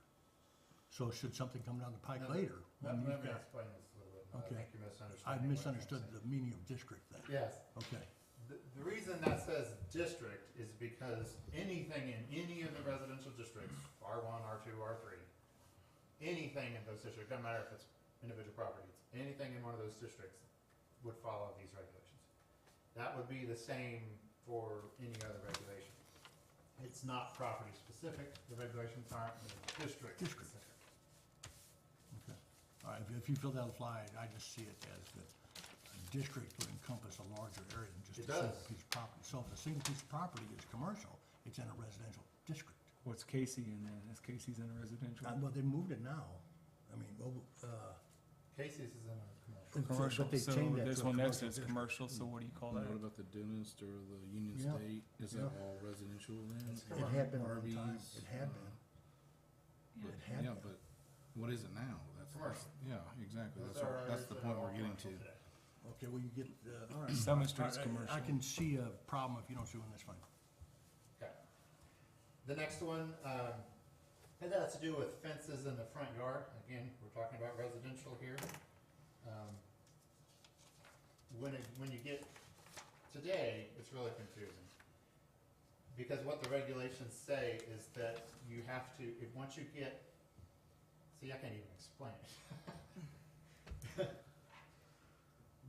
So should something come down the pike No, later? Let when me you've got- explain this a little bit. I Okay. think you misunderstood. I me, what I'm misunderstood trying to the meaning of district then. say. Yes. Okay. The reason that says district is because anything in any of the residential districts, R1, R2, R3, anything in those districts, doesn't matter if it's individual properties, anything in one of those districts would follow these regulations. That would be the same for any other regulation. It's not property specific, the regulations aren't, they're district District. specific. Okay. All right, if you fill that fly, I just see it as that a district would encompass a larger area than just a It single does. piece of property. So if a single piece of property is commercial, it's in a residential district. What's Casey in there? Is Casey's in a residential? Well, they moved it now. I mean, Casey's is in a commercial. Commercial, but they so changed that this to a one next to commercial it's district. commercial, so what do you call that? What about the dentist or the Union Yeah. State? Is that Yeah. all residential then? It's it had been a long Arby's, time. It had been. Yeah. It had Yeah, been. but what is it now? That's Commercial. Yeah, exactly. Those That's, are that's the areas that point are we're all getting commercial to. today. Okay, well, you get, all right. Summit Street's I commercial. can see a problem if you don't see one, that's fine. Okay. The next one, it has to do with fences in the front yard. Again, we're talking about residential here. When you get, today, it's really confusing. Because what the regulations say is that you have to, once you get, see, I can't even explain it.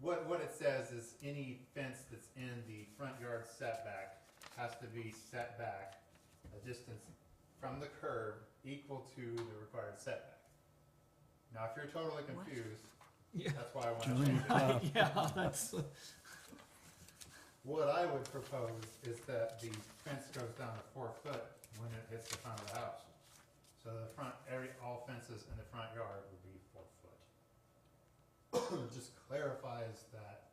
What it says is any fence that's in the front yard setback has to be set back a distance from the curb equal to the required setback. Now, if you're totally confused, Yeah. that's why I want to change it. Yeah, that's, What I would propose is that the fence goes down to 4 foot when it hits the front of the house. So the front area, all fences in the front yard would be 4 foot. Just clarifies that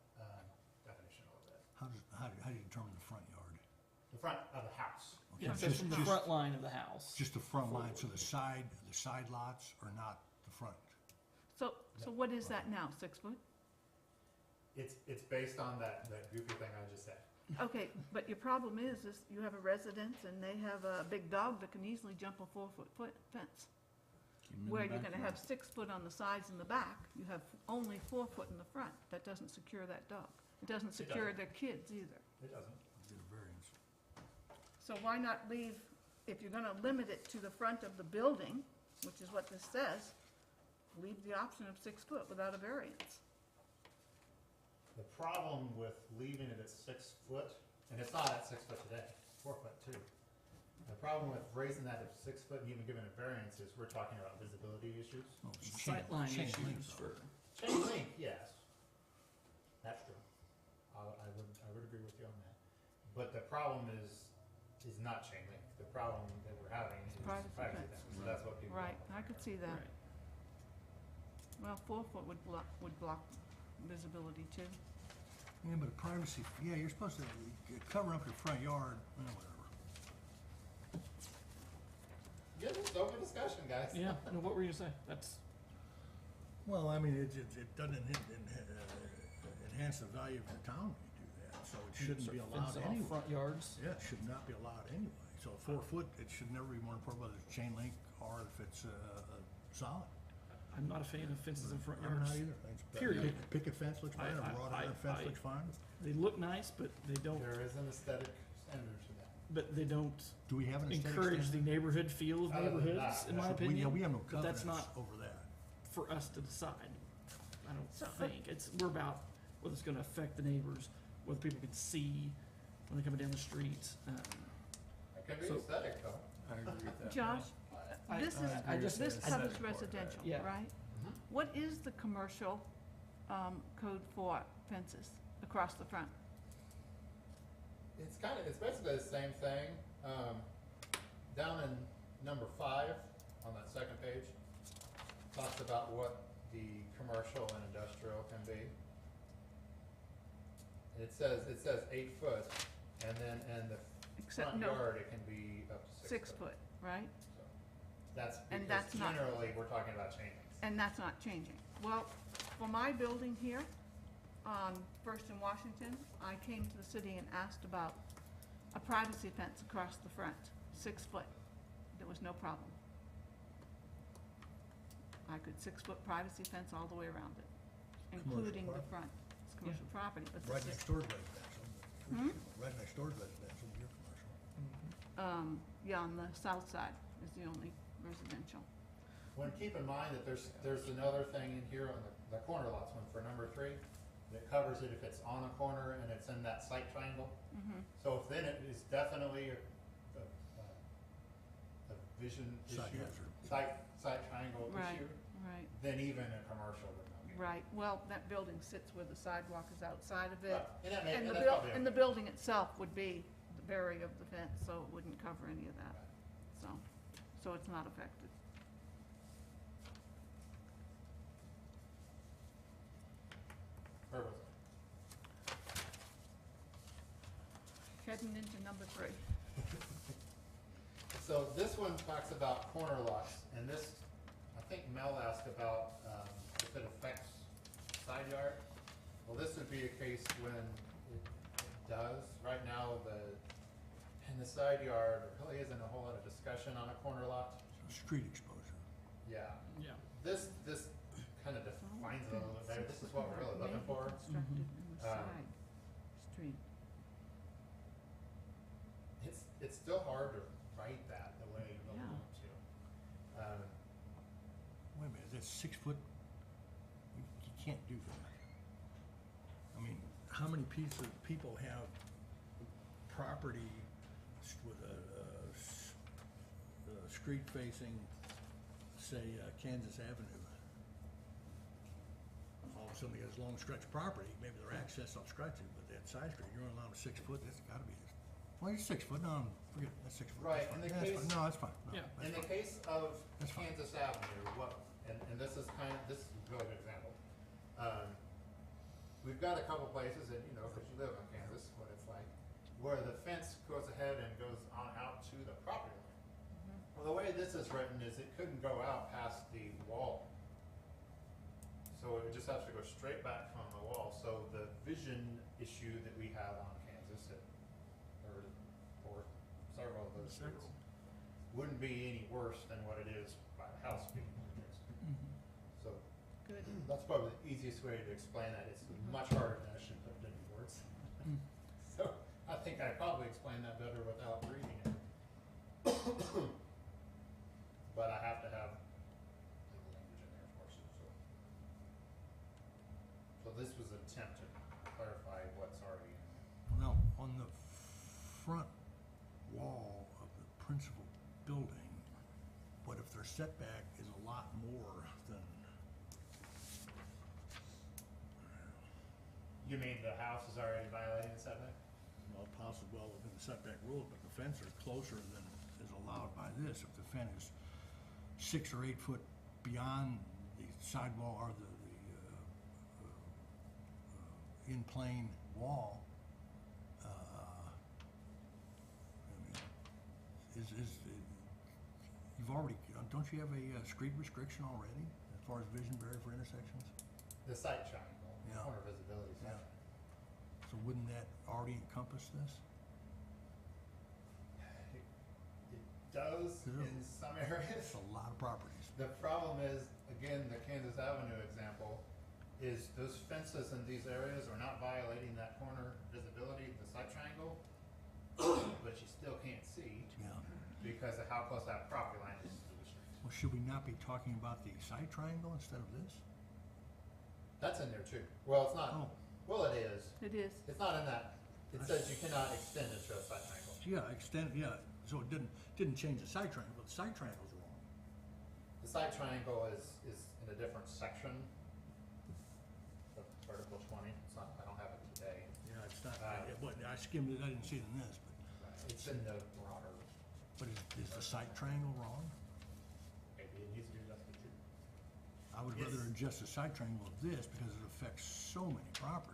definition a little bit. How do you determine the front yard? The front of the house. Okay, yeah, so from the front line of the house. Just the front line, so the side lots are not the front. So what is that now, 6 foot? It's based on that goofy thing I just said. Okay, but your problem is you have a residence and they have a big dog that can easily jump a 4-foot fence. Keep 'em in Where the you're gonna have backyard. 6 foot on the sides and the back, you have only 4 foot in the front. That doesn't secure that dog. It doesn't secure doesn't. their kids either. It doesn't. Get a variance. So why not leave, if you're gonna limit it to the front of the building, which is what this says, leave the option of 6 foot without a variance. The problem with leaving it at 6 foot, and it's not at 6 foot today, 4 foot too. The problem with raising that to 6 foot and even giving a variance is we're talking about visibility issues. Oh, it's chain- Sightline chain link, issues though. for, Chain link, yes. That's true. I would agree with you on that. But the problem is not chain link. The problem that we're having is Privacy privacy fence. things. So that's what people. Right, I could see that. right. Well, 4 foot would block visibility too. Yeah, but privacy, yeah, you're supposed to cover up your front yard, whatever. Yeah, it's open discussion, guys. Yeah, no, what were you gonna say? That's, Well, I mean, it doesn't enhance the value of the town when you do that, so it shouldn't be allowed fencing off anyway. front yards. Yeah, it should not be allowed anyway. So 4 foot, it should never be more important whether it's chain link or if it's solid. I'm not a fan of fences in front I'm yards. not either. Thanks, but Period. Picket fence looks fine, a wrought iron fence I- looks fine. They look nice, but they don't, There is an aesthetic standard to that. but they don't Do we have an aesthetic encourage the standard? neighborhood feel of Other than neighborhoods, that, in my that's- Yeah, opinion. we have no But that's covenants not over that. for us to decide. I don't So, think. We're about whether it's gonna affect the neighbors, whether people can see when they're coming down the street. It can be So- aesthetic though. I agree with that. Josh, I- this is, I just- this I- covers residential, Yeah. right? What is the commercial code for fences across the front? It's basically the same thing. Down in number 5 on that second page, talks about what the commercial and industrial can be. It says 8 foot, and then in the Except front no, yard, it can be up to 6 foot, right? So That's And because that's not- generally, we're talking about changing. And that's not changing. Well, for my building here, on First and Washington, I came to the city and asked about a privacy fence across the front, 6 foot. There was no problem. I could 6-foot privacy fence all the way around it, including the property. front. It's commercial property, but Right this next is, door is residential. Hmm? Right next door is residential, you're commercial. yeah, on the south side is the only residential. When keep in mind that there's another thing in here on the corner lots one for number 3, that covers it if it's on a corner and it's in that site triangle. Mm-hmm. So if then it is definitely a vision Site issue, hazard. site triangle Right, issue, right, then even a commercial would not be. right. Well, that building sits where the sidewalk is outside of it. And that may, And and the that's probably. and the building itself would be the barrier of the fence, so it wouldn't cover any of that. So it's not affected. Where was I? Heading into number 3. So this one talks about corner lots, and this, I think Mel asked about, if it affects side yard. Well, this would be a case when it does. Right now, in the side yard, there really isn't a whole lot of discussion on a corner lot. So street exposure. Yeah. Yeah. This kind of defines it a little bit better. This is what we're really looking for. Constructed in the Um, side street. It's still hard to write that the way we Yeah. want to. Wait a minute, that's 6 foot? You can't do that. I mean, how many people have property with a street facing, say, Kansas Avenue? All of a sudden, they got this long stretch of property, maybe their access will stretch it, but that side street, you're only allowed 6 foot, that's gotta be, well, you're 6 foot, no, forget it, that's 6 foot. Right, that's in fine. the Yeah, that's case- fine. No, that's fine. No, Yeah. that's In the fine. case of That's fine. Kansas Avenue, and this is this is a really good example. We've got a couple places, and because you live in Kansas, what it's like, where the fence goes ahead and goes on out to the property line. Well, the way this is written is it couldn't go out past the wall. So it would just have to go straight back from the wall. So the vision issue that we have on Kansas, or several of those streets, wouldn't be any worse than what it is by the house being reduced. So Good. that's probably the easiest way to explain that. It's much harder than I should put it into words. So I think I probably explained that better without reading it. But I have to have legal language in there, of course, so this was an attempt to clarify what's already in there. Now, on the front wall of the principal building, but if their setback is a lot more than, You mean the house is already violating the setback? well, possibly well within the setback rules, but the fence are closer than is allowed by this. If the fence is 6 or 8 foot beyond the sidewall or the in plane wall, I mean, you've already, don't you have a street restriction already as far as vision barrier for intersections? The site triangle, Yeah. corner visibility site Yeah. triangle. So wouldn't that already encompass this? It does Yeah. in some areas. It's a lot of properties. The problem is, again, the Kansas Avenue example, is those fences in these areas are not violating that corner visibility, the site triangle, but you still can't see Yeah. because of how close that property line is to the street. Well, should we not be talking about the side triangle instead of this? That's in there too. Well, it's not, Oh, well, it is. It is. It's not in that. It says you cannot extend it to a site triangle. yeah, so it didn't change the side triangle, but the side triangle's wrong. The site triangle is in a different section of Article 20. It's not, I don't have it today. Yeah, it's not, Uh, but I skimmed it, I didn't see it in this, It's in the broader, but is the side triangle wrong? maybe it needs to be adjusted too. I would rather adjust the side triangle of this because it affects so many properties.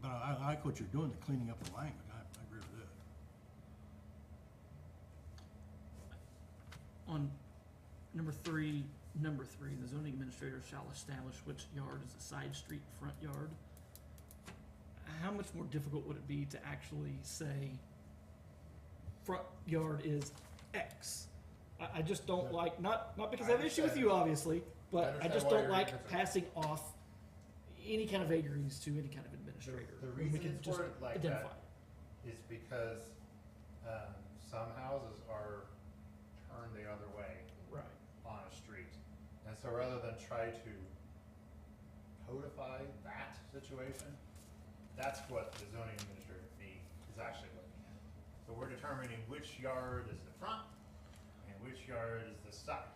But I like what you're doing, the cleaning up the language, I agree with that. On number three, the zoning administrator shall establish which yard is a side street, front yard. How much more difficult would it be to actually say front yard is X? I just don't like, not because I have an issue with you, obviously, but I understand just why don't you're like concerned. passing off any kind of vagaries to any kind of administrator. The when we reason can it's just worded like identify. that is because, some houses are turned the other way Right. on a street. And so rather than try to codify that situation, that's what the zoning administrator fee is actually looking at. So we're determining which yard is the front and which yard is the side.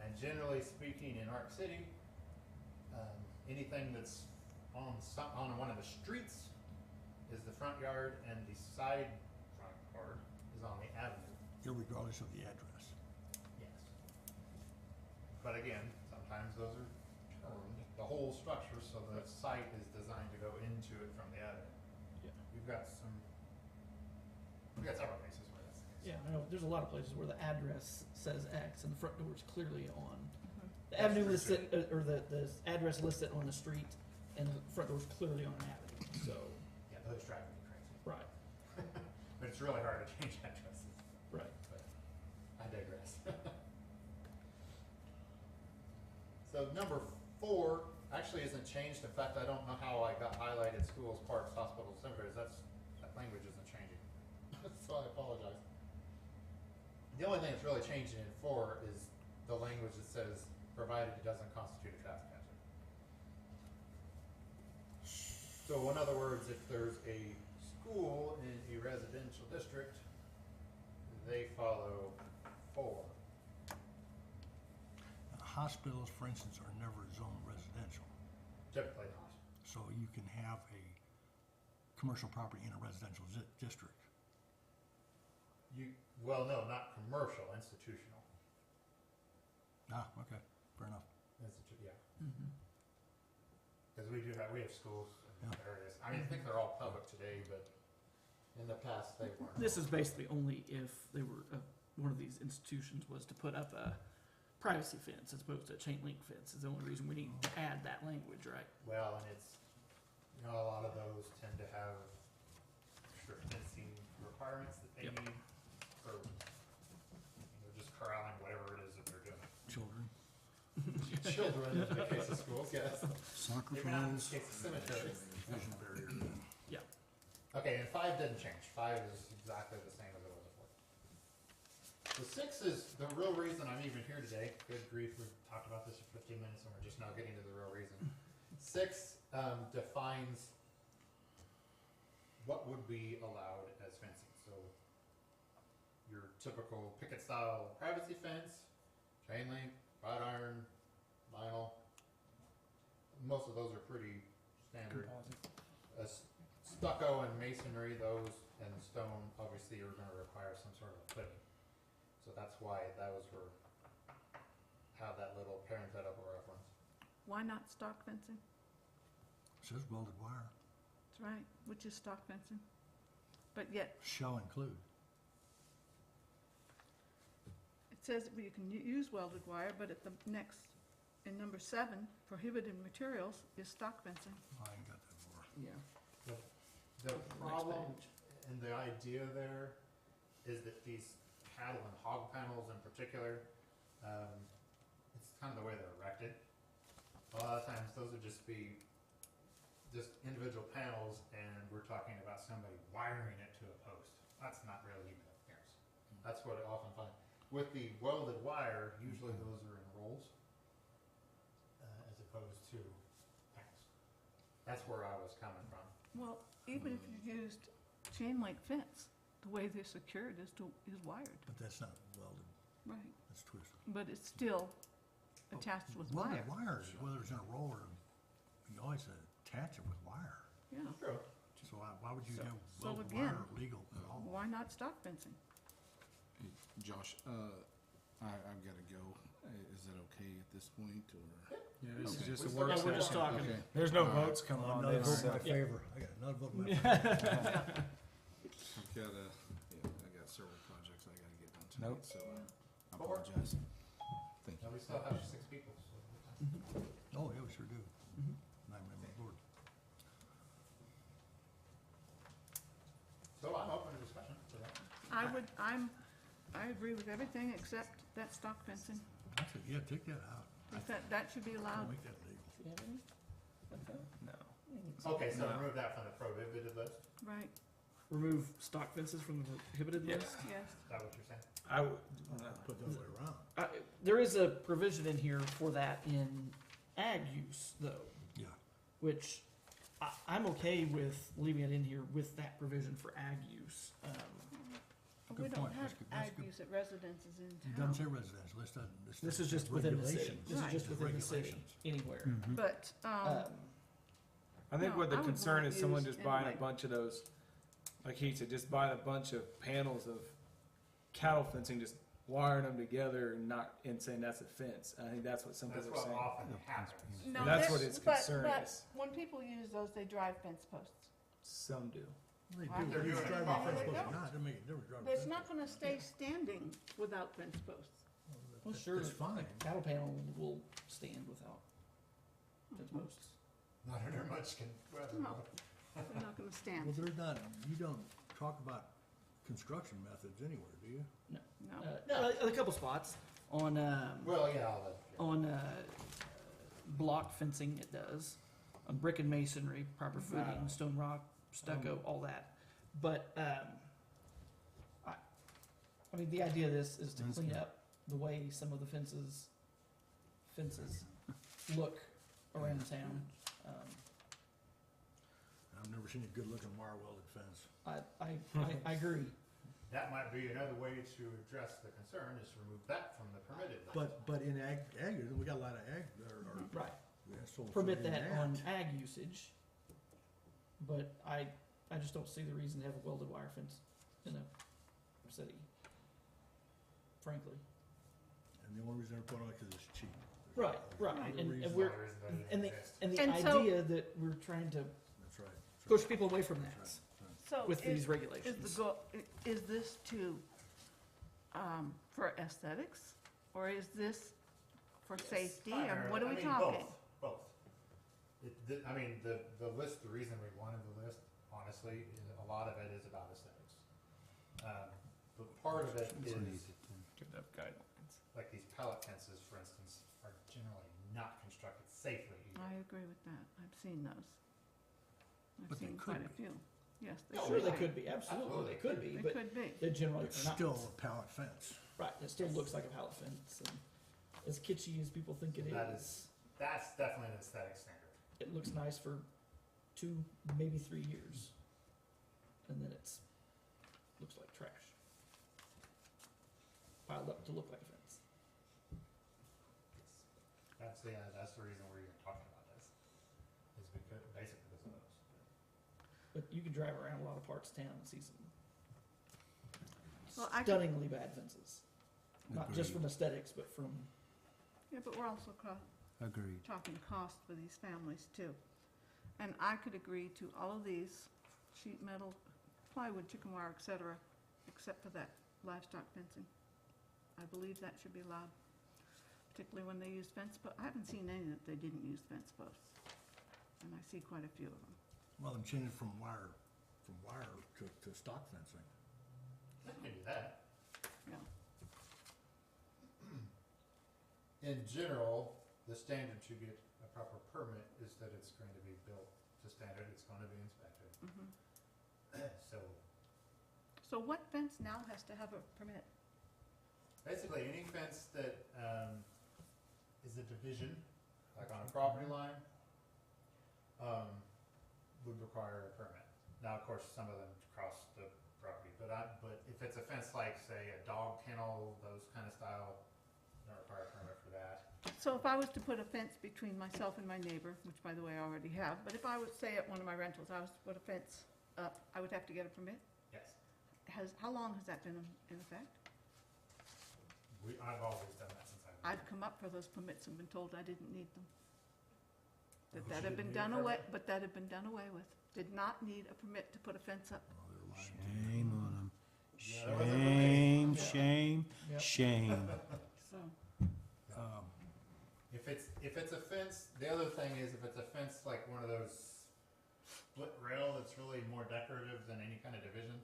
And generally speaking, in Arc City, anything that's on one of the streets is the front yard, and the side front yard is on the avenue. Irregardless of the address. Yes. But again, sometimes those are termed, the whole structure, so the site is designed to go into it from the avenue. Yeah. We've got several cases where that's the case. Yeah, I know, there's a lot of places where the address says X and the front door is clearly on. Mhm. The avenue lists it, or the address lists it on the street, and the front door is clearly on an avenue, so, Yeah, those drive me crazy. right, But it's really hard to change addresses, right. but I digress. So number 4 actually isn't changed. In fact, I don't know how I got highlighted schools, parks, hospitals, cemeteries. That language isn't changing. So I apologize. The only thing that's really changing in 4 is the language that says, provided it doesn't constitute a traffic hazard. So in other words, if there's a school in a residential district, they follow 4. Hospitals, for instance, are never zoned residential. Typically not. So you can have a commercial property in a residential district. Well, no, not commercial, institutional. Ah, okay, fair enough. Yeah. Mm-hmm. Because we have schools in Yeah. areas. I mean, I think they're all public today, but in the past they weren't. This is basically only if they were, one of these institutions was to put up a privacy fence as opposed to a chain link fence, is the only reason we need to add that language, right? Well, and it's, a lot of those tend to have strict fencing requirements that they Yep. need for, just corralling whatever it is that they're doing. Children. Children, in the case of schools, yes. Soccer Maybe not in the fields, case of cemeteries. Vision barrier. Okay, and 5 didn't change. 5 is exactly the same as it was before. The 6 is the real reason I'm even here today. Good grief, we've talked about this for 15 minutes and we're just now getting to the real reason. 6 defines what would be allowed as fencing. So your typical picket style privacy fence, chain link, wrought iron, vinyl. Most of those are pretty standard. Stucco and masonry, those, and stone, obviously are gonna require some sort of a footing. So that's why those were, have that little parenthetical reference. Why not stock fencing? Says welded wire, That's right, which is stock fencing. But yet, shall include. it says that you can use welded wire, but at the next, in number 7, prohibited materials is stock fencing. I ain't got that far. Yeah. The Next problem page. and the idea there is that these cattle and hog panels in particular, it's kind of the way they're erected. A lot of times those would just be just individual panels, and we're talking about somebody wiring it to a post. That's not really even a fence. That's what I often find. With the welded wire, usually those are in rolls, as opposed to panels. That's where I was coming from. Well, even if you used chain link fence, the way they're secured is wired. But that's not welded, Right. that's twisted. But it's still attached with wire. Welded wire, whether it's in a roll or, you always attach it with wire. Yeah. True. So why would you So- have so welded again- wire legal at all? Why not stock fencing? Hey, Josh, I've gotta go. Is it okay at this point, or? Yeah, this is Okay. just We a still work got- we're just session. talking. Okay. There's no All right. votes coming on Another this. vote in my Yeah. favor. I got another vote in my favor. I've got I got several projects I gotta get done tonight, Nope. so I apologize. Thank you. And we still have 6 people, so. Oh, yeah, we sure do. Mhm. Nine-member board. So I'm open to discussion for that. I agree with everything except that stock fencing. I said, yeah, take that out. That should be allowed. Don't make that legal. Do you have any? Like that? No. Okay, so No. remove that from the prohibited list, Right, Remove stock fences from the prohibited Yeah. list? yes. is that what you're saying? I would, Put the other way around. There is a provision in here for that in ag use, though, Yeah. which I'm okay with leaving it in here with that provision for ag use. We Good don't point. have That's ag good. use at residences in It doesn't say town. residential, this doesn't. This is just within the city. regulations. This is Right. just within the city, Regulations. anywhere. But, I think No, what the I would concern want is someone used just buying a anyway. bunch of those, like he said, just buying a bunch of panels of cattle fencing, just wiring them together and saying that's a fence. I think that's what some That's people are what saying. often happens. no, That's there- what his but- concern but is. when people use those, they drive fence posts. Some do. They Why? do. They're Whether you doing it drive a properly. fence post They or don't. not, doesn't make a difference. Drive a It's fence not post. gonna stay standing without fence posts. Well, sure, It's fine. a cattle panel will stand without fence posts. Not under much weather. No. They're not gonna Well, stand, there's not, you don't talk about construction methods anywhere, do you? no. No, a couple spots on, Well, yeah, I'll let. on block fencing it does, on brick and masonry, proper footing, stone rock, stucco, all that. But I mean, the idea of this is to clean up the way some of the fences look around town. I've never seen a good-looking wire welded fence. I agree. That might be another way to address the concern, is to remove that from the permitted list. But in ag, we got a lot of ag, or, Right. yeah, so. Permit in that on ag usage, but I just don't see the reason to have a welded wire fence in a city, frankly. And the only reason they're putting it is 'cause it's cheap. Right, There's right, no and reason- There's we're, no reason that it and the, exists. and the And so- idea that we're trying to That's right. push people away from that That's right. So with these is the regulations. is this to, for aesthetics, or is this for safety, or what are we talking? Both. I mean, the list, the reason we wanted the list, honestly, is a lot of it is about aesthetics. But part of it is, Give them guidelines. like these pallet fences, for instance, are generally not constructed safely either. I agree with that, I've seen those. I've But they seen could quite a be. few, yes, they Sure, should they be. could be, absolutely, they could be, They but could be. they generally It's are not. still a pallet fence. Right, it still looks like a pallet fence, and as kitschy as people think it That is, That's definitely an aesthetic standard. it looks nice for 2, maybe 3 years. And then looks like trash. Piled up to look like a fence. That's the reason we're even talking about this, is because, basically because of those. But you could drive around a lot of parts of town and see some Well, I could- stunningly bad fences. Not just from aesthetics, but from, Yeah, but we're also Agreed. talking cost for these families too. And I could agree to all of these, sheet metal, plywood, chicken wire, et cetera, except for that livestock fencing. I believe that should be allowed, particularly when they use fence, but I haven't seen any that they didn't use fence posts. And I see quite a few of them. Well, and change it from wire to stock fencing. You can do that. Yeah. In general, the standard to get a proper permit is that it's going to be built to standard, it's going to be inspected. So So what fence now has to have a permit? basically, any fence that is a division, like on a property line, would require a permit. Now, of course, some of them cross the property, but if it's a fence like, say, a dog kennel, those kind of style, don't require a permit for that. So if I was to put a fence between myself and my neighbor, which by the way I already have, but if I would say at one of my rentals, I was to put a fence up, I would have to get a permit? Yes, How long has that been in effect? I've always done that since I've I've come up for those permits and been told I didn't need them. Who That had didn't been need a done permit? away, but that had been done away with. Did not need a permit to put a fence up. Oh, they're lying. Shame on them. Yeah, there was a Shame, permit. shame, Yep. shame. So, Um, If it's a fence, the other thing is if it's a fence like one of those split rail that's really more decorative than any kind of division,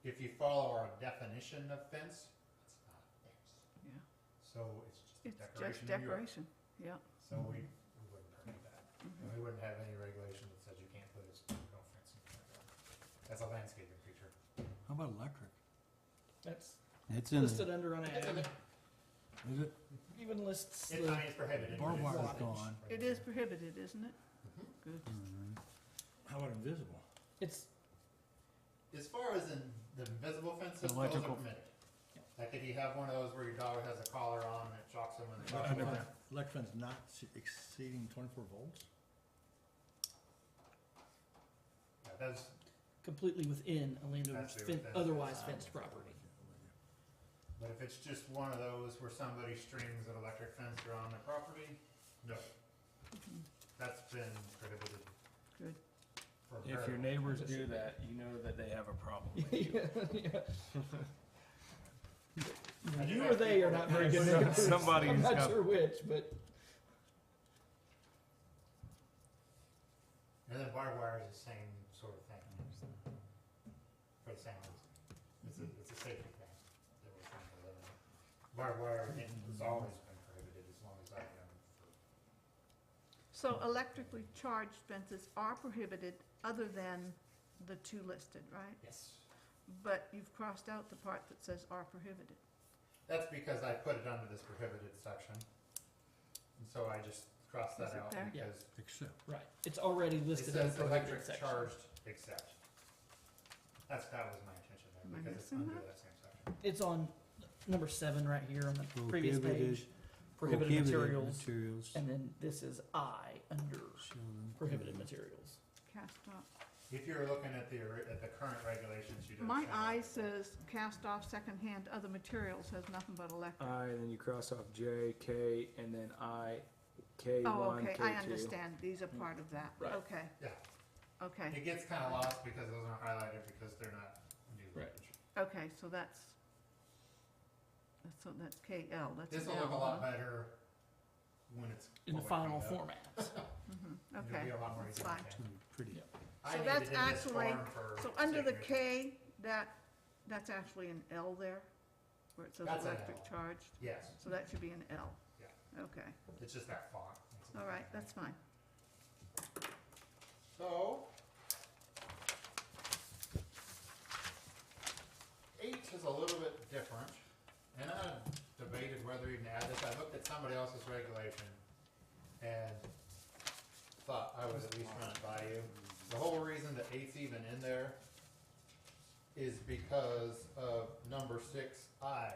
if you follow our definition of fence, it's not a fence. yeah, So it's it's just just decoration. decoration, yeah. So we wouldn't permit that. And we wouldn't have any regulation that says you can't put a no fence in front of it. That's a landscaping feature. How about electric? That's It's in listed there. under an It's in ag, Is it? even lists It's the, not, it's prohibited. Barbed but it's wire's wattage. gone. It is prohibited, isn't it? Mhm. Good. Mhm. How about invisible? it's, As far as in the invisible fences, those are Electrical. permitted. Like if you have one of those where your dog has a collar on and it shocks them when they cross I the never- line. Electric fence not exceeding 24 volts? Yeah, that's, completely within a landowner's That's fen- the- otherwise that's- fenced property. but if it's just one of those where somebody strings an electric fence around their property, no. That's been prohibited. Good. For a If very your long neighbors time. do that, you know that they have a problem with Yeah, you. yeah. I do You or have they are people not that very good have- neighbors. Somebody I'm who's not got- sure which, but And then barbed wire is the same sort of thing. For the same reason. It's a safety thing that we're trying to eliminate. Barbed wire has always been prohibited as long as I've known for. So electrically charged fences are prohibited other than the two listed, right? Yes. But you've crossed out the part that says are prohibited. That's because I put it under this prohibited section. And so I just crossed Is that it out there? Yeah. because Except, right, it's already it listed in the says prohibited electric section. charged except. That was my intention Am I there, because it's missing under that? that same section. It's on number 7 right here on the previous Prohibited- page. Prohibited materials, Materials. and then this is I under Shall- prohibited materials. Cast off. If you're looking at the current regulations, you don't. My show I that. says cast off secondhand other materials has nothing but electric. I, and then you cross off J, K, and then I, K1, Oh, okay, K2. I understand. These are part of that. Right. Okay, Yeah, okay, it gets kinda lost because those aren't highlighted because they're not new Right. language. okay, so that's KL, that's an This will look a L, lot huh? better when it's. In the fully final cleaned up. format. Mhm, It'll okay, be a lot more that's easy to fine. understand. Pretty. Yep. I So needed that's it in this actually- form for So under the safety reasons. K, that's actually an L there, where it says That's an electric L. charged, Yes, so that should be an L. Yeah. Okay, it's just that font. makes it all right, confusing. that's fine. So. 8 is a little bit different, and I debated whether even to add this. I looked at somebody else's regulation and thought I would at least run it by you. The whole reason that 8's even in there is because of number 6I,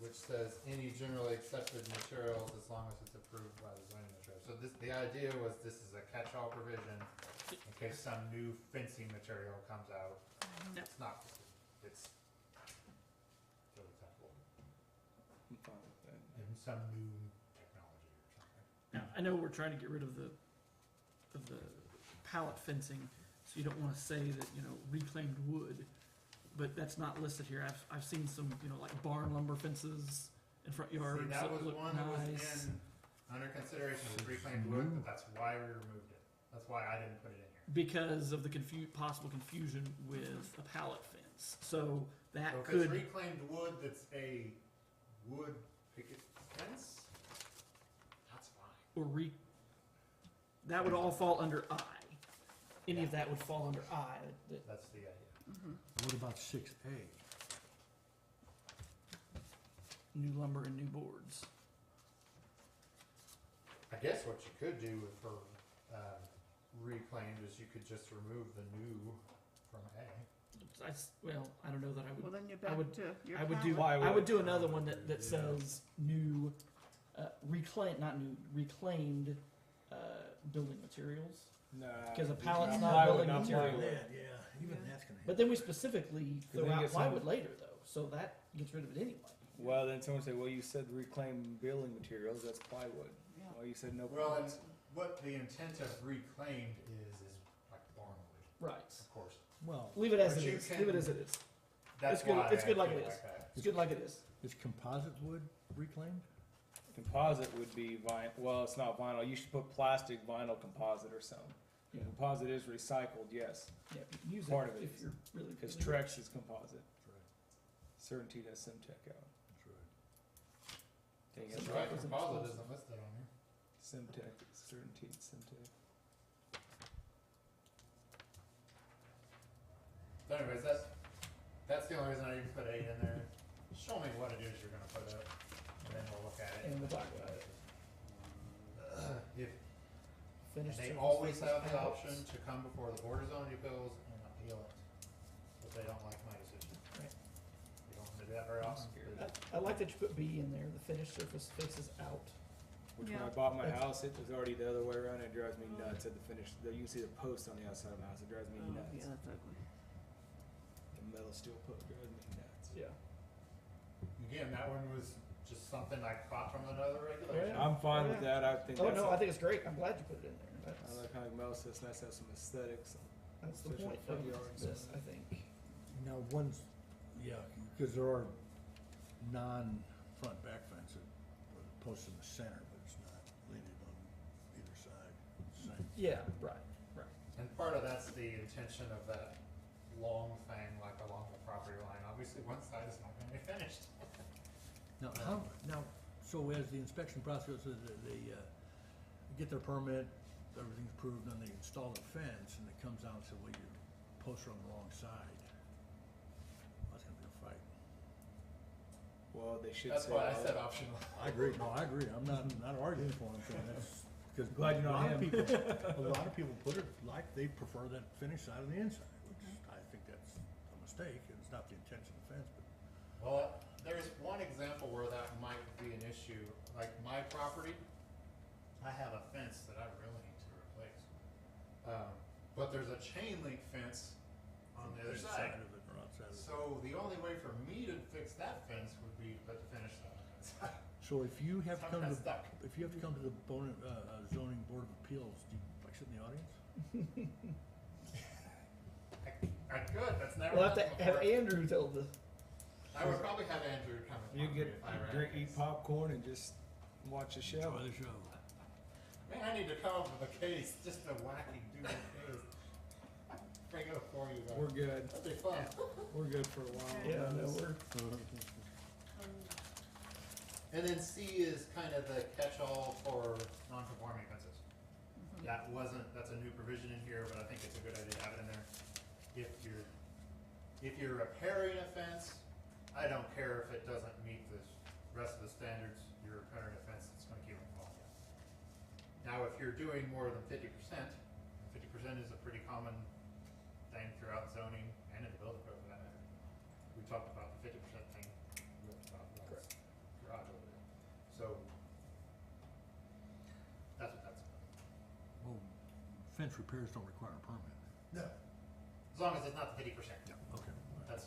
which says any generally accepted materials as long as it's approved by the zoning administrator. So the idea was this is a catch-all provision in case some new fencing material comes out. It's not, it's really simple, I'm fine with that. and some new technology or something. Now, I know we're trying to get rid of the pallet fencing, so you don't wanna say that, reclaimed wood, but that's not listed here. I've seen some, like barn lumber fences in front yards See, that that was look one that was nice. in, under consideration was reclaimed wood, but that's why we removed it. That's why I didn't put it in here. Because of the possible confusion with a pallet fence, so that So if it's could, reclaimed wood that's a wood picket fence, that's fine. or that would all fall under I. Any of that would fall under I, that That's the idea. what about 6A? new lumber and new boards. I guess what you could do for reclaimed is you could just remove the new from A. I don't know that I Well, would, then you're I back would- to your I would do, palette. I would do another one that Yeah. says new, reclaimed, building materials. Nah. Because a pallet's Not not plywood, building not material. plywood. Yeah, even Yeah. that's gonna But then we specifically then throw out get some- plywood later though, so that gets rid of it anyway. Well, then someone said, well, you said reclaimed building materials, that's plywood. Yeah. Well, you said no Well, and plywood. what the intent of reclaimed is like barnwood, Right. of course. Well, Leave it as But it you is. can- Leave it as it is. That's It's good- why it's I good like feel it is. that. It's good like it is. is composite wood reclaimed? Composite would be vinyl, well, it's not vinyl, you should put plastic vinyl composite or something. Yeah. Composite is recycled, yes, Yeah, use Part it of it if is. you're really. because really Trex is composite. That's right, Certainty does Simtech out. that's right. Dang That's it. right, Isn't composite explosive. isn't listed on here. Simtech, Certainty, Simtech. So anyways, that's the only reason I even put 8 in there. Show me what it is you're gonna put up, and then we'll look at it. And we'll talk about it. If, and Finished. they surface always versus have the panels. option to come before the Board of Zoning Appeals and appeal it, if they don't like my decision. Right. You don't wanna do that very often. I like that you put B in there, the finished surface faces out. Which when I Yeah. bought my That's- house, it was already the other way around, it drives me nuts at the finish, you can see the post on the outside of my house, it drives me Oh, nuts. yeah, that's ugly. The metal steel post drives me nuts. Yeah. Again, that one was just something I caught from another regulation. Yeah. I'm fine with that, I think Oh, that's, no, I think it's great. I'm glad you put it in there. I That's, like how Mel says, it's nice to have some aesthetics. that's the especially point front of yards. this, I think. Now, one's, yeah, because there are non-front back fence that are posted in the center, but it's not leaning on either side. Same. Yeah, right, right. And part of that's the intention of that long thing, like along the property line. Obviously, one side is not gonna be finished. Now, so as the inspection process, they get their permit, everything's approved, and they install the fence, and it comes out and says, well, your posts are on the wrong side. That's gonna be a fight. Well, they should That's say. why I said optional. I agree, no, I agree, I'm not arguing for them, saying that's, because a Glad you're not lot of him. people, a lot of people put it like they prefer that finished side of the inside, which I think that's a mistake, and it's not the intention of the fence, but Well, there's one example where that might be an issue. Like my property, I have a fence that I really need to replace. But there's a chain link fence on the other side. inside of it or outside of it. So the only way for me to fix that fence would be to put the finish side on that side. So if you have to I'm come to, kinda stuck. if you have to come to the zoning board of appeals, do you like sit in the audience? I could, that's never We'll have happened to have before. Andrew tell the, I would probably have Andrew come and You talk to me get, if I were drink, at eat this. popcorn and just watch the show. Enjoy the show. Man, I need to come up with a case, just a wacky doodle case. Bring it for you guys. We're good, That'd be fun. we're good for a while. yeah, no, we're, And then C is kind of the catch-all for non-conforming fences. That wasn't, that's a new provision in here, but I think it's a good idea to have it in there. If you're repairing a fence, I don't care if it doesn't meet the rest of the standards, you're repairing a fence, it's gonna keep it falling down. Now, if you're doing more than 50%, 50% is a pretty common thing throughout zoning and in the building code for that matter. We talked about the 50% thing with Correct. garage over there. So, that's what that's about. Well, fence repairs don't require a permit. No. As long as it's not the 50%. Okay.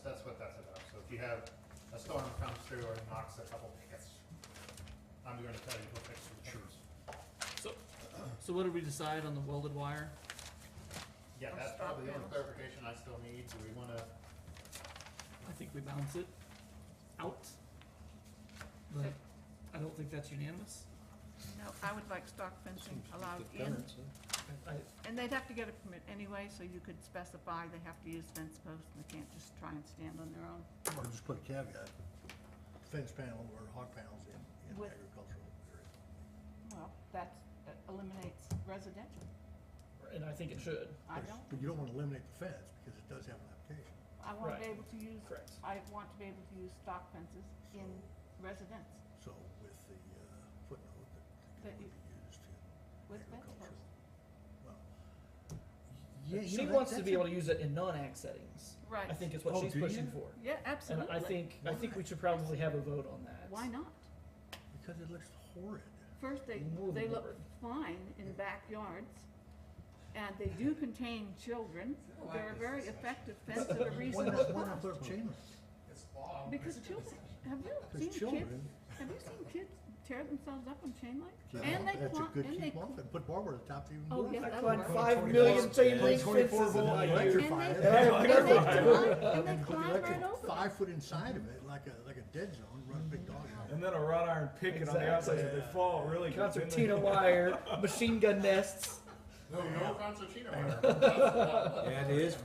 That's what that's about. So if you have a storm comes through or knocks a couple pickets, I'm gonna tell you go fix your Sure. pickets. so what did we decide on the welded wire? Yeah, that's probably the only clarification I still need. Do we wanna, I think we bounce it out. But I don't think that's unanimous. No, I would like stock fencing allowed in, and they'd have to get a permit anyway, so you could specify they have to use fence posts, and they can't just try and stand on their own. Or just put a caveat, fence panel or hog panels in With- agricultural areas. Well, that eliminates residential. And I think it should. I don't, But you don't wanna eliminate the fence, because it does have an application. I want to be Right. able to use, Correct. I want to be able to use stock fences in residence So with the footnote That that it you- would be used in with fence agricultural. posts. Well, yeah, you She know, wants to that's be a- able to use it in non-ag settings. Right. I think is what Oh, she's do you? pushing for. Yeah, And absolutely. I think we should probably have a vote on that. Why not? Because it looks horrid. First, More they than look horrid. fine in backyards, and they do contain children. They're a very effective fence at a reasonable Why not cost. put up chain link? it's log. Because children, have you There's seen kids, children. have you seen kids tear themselves up on chain link? Keep And off. they That's a climb, good and they, keep off and put barbed wire at the top to even oh, go. yeah, up. that'll Climb work. 5 million chain link 24 fences in volt my electric youth. Electrify And it. they, And I and never they liked it. climb, and they And put climb electric right over. 5 foot inside of it, like a dead zone, run a big dog out. And then a wrought iron picket on the outside, so they fall really good. Concertina wire, machine gun nests. No, no concertina wire. Yeah, it is.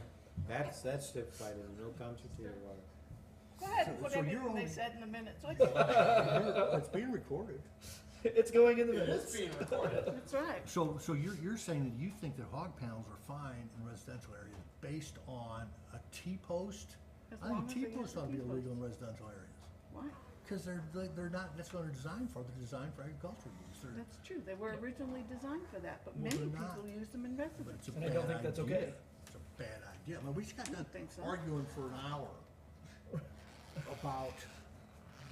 That's typified in no concertina wire. Go ahead and So- put so everything you're they on- said in the minutes, would you? It's being recorded. It's going in the It is minutes. being recorded. That's right. So you're saying that you think that hog panels are fine in residential areas based on a T-post? As I long think as they have T-posts the ought to be T-post. illegal in residential areas. Why? Because they're not, that's what they're designed for, they're designed for agricultural use. They're, That's true, they were originally designed for that, but Well, many they're not. people use them in but residence. it's a And I bad don't think that's idea. okay. It's a bad idea. I mean, we just got I done don't think so. arguing for an hour about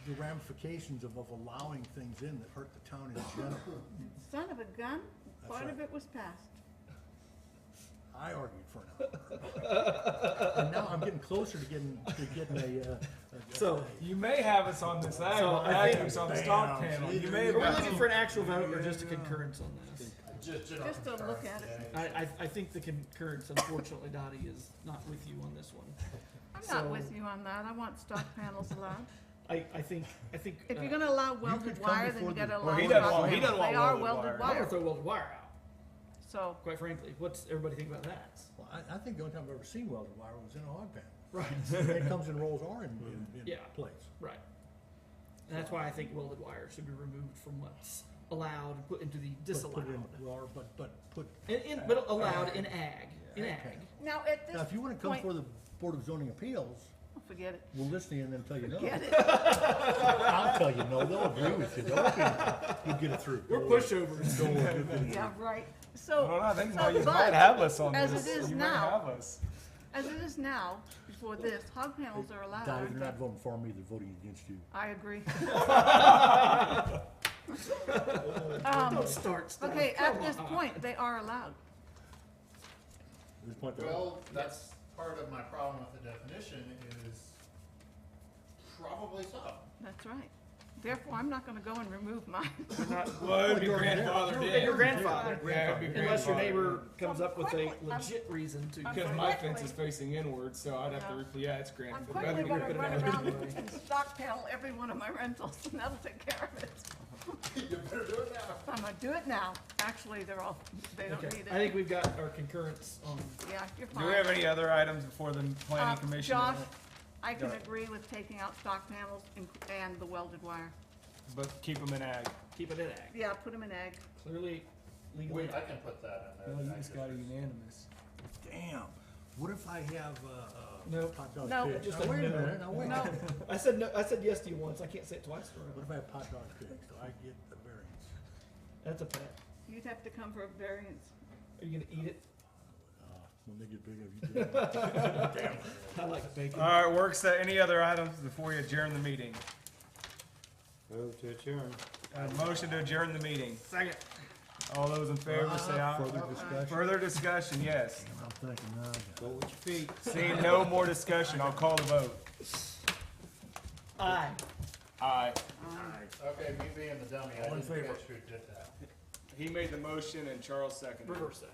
the ramifications of allowing things in that hurt the town in general. Son of a gun, That's part of right. it was passed. I argued for an hour. And now I'm getting closer to getting a. So, You may have us on this ag, So I think- use on the stock panel. You may are we have looking for an actual vote or just a concurrence on this? Just to look at it. I think the concurrence, unfortunately, Dottie, is not with you on this one. I'm not So- with you on that, I want stock panels allowed. I think, If you're gonna allow welded could come wire, then before you gotta the- allow Well, he stock doesn't want- he panels. doesn't want They are welded welded wire. I'm gonna wire, throw welded wire out, so, quite frankly. What's everybody think about that? Well, I think the only time I've ever seen welded wire was in a hog panel. Right. It comes in rolls or in Yeah. plates. Right. And that's why I think welded wire should be removed from what's allowed and put into the Put disallowed. it in, well, but put, But allowed in ag, in ag. now at this now, if you wanna come point, before the Board of Zoning Appeals, forget it, we'll listen to you and then tell you no. get it. I'll tell you no, they'll agree with you, you'll get it through. We're pushovers. Don't worry, you'll get it Yeah, through. right, I so, don't know, I think so, you but, might have us on as this. it is You now- may have us. as it is now, before this, hog panels are allowed, Dottie, aren't they're they? not voting for me, they're voting against you. I agree. Don't start stuff. Okay, at Come this on. point, they are allowed. At this point, they're- Well, that's part of my problem with the definition is probably so. That's right. Therefore, I'm not gonna go and remove mine. Well, it'd be grandfathered in. Your grandfather. Yeah, it'd be Unless your grandfathered. neighbor comes up with a quickly, I'm- legit reason to. Because my fence is facing inward, so I'd have to, yeah, it's I'm grandfathered. quickly Better gonna get it run out. around and stock panel every one of my rentals, and that'll take care of it. You better do it now. I'm gonna do it now. Actually, they don't Okay, need I it. think we've got our concurrence on. Yeah, you're Do we fine. have any other items before the planning commission? Josh, I can Go ahead. agree with taking out stock panels and the welded wire. But keep them in ag. Keep it in ag. Yeah, put them in ag. Clearly, legally. I can put that in Well, there. you just got a unanimous. Damn, what if I have, Nope. hot dog No. pigs? Just Now, a wait a no. minute, now wait. No, I said no. I said yes to you once. I can't say it twice in a What row. if I have hot dog pigs? Do I get the variance? That's a pet. you'd have to come for a variance. Are you gonna eat it? When they get big, you do. Damn. I like bacon. All right, works. Any other items before we adjourn the meeting? Move to adjourn. Motion to adjourn the meeting. Second. All those in favor say aye. Further discussion? Further discussion, yes. I'm thinking, no. Go with your feet. Seeing no more discussion, I'll call the vote. Aye. Aye. Okay, me being the dummy, I All in didn't favor? catch who did that. He made the motion and Charles seconded. Reverse that.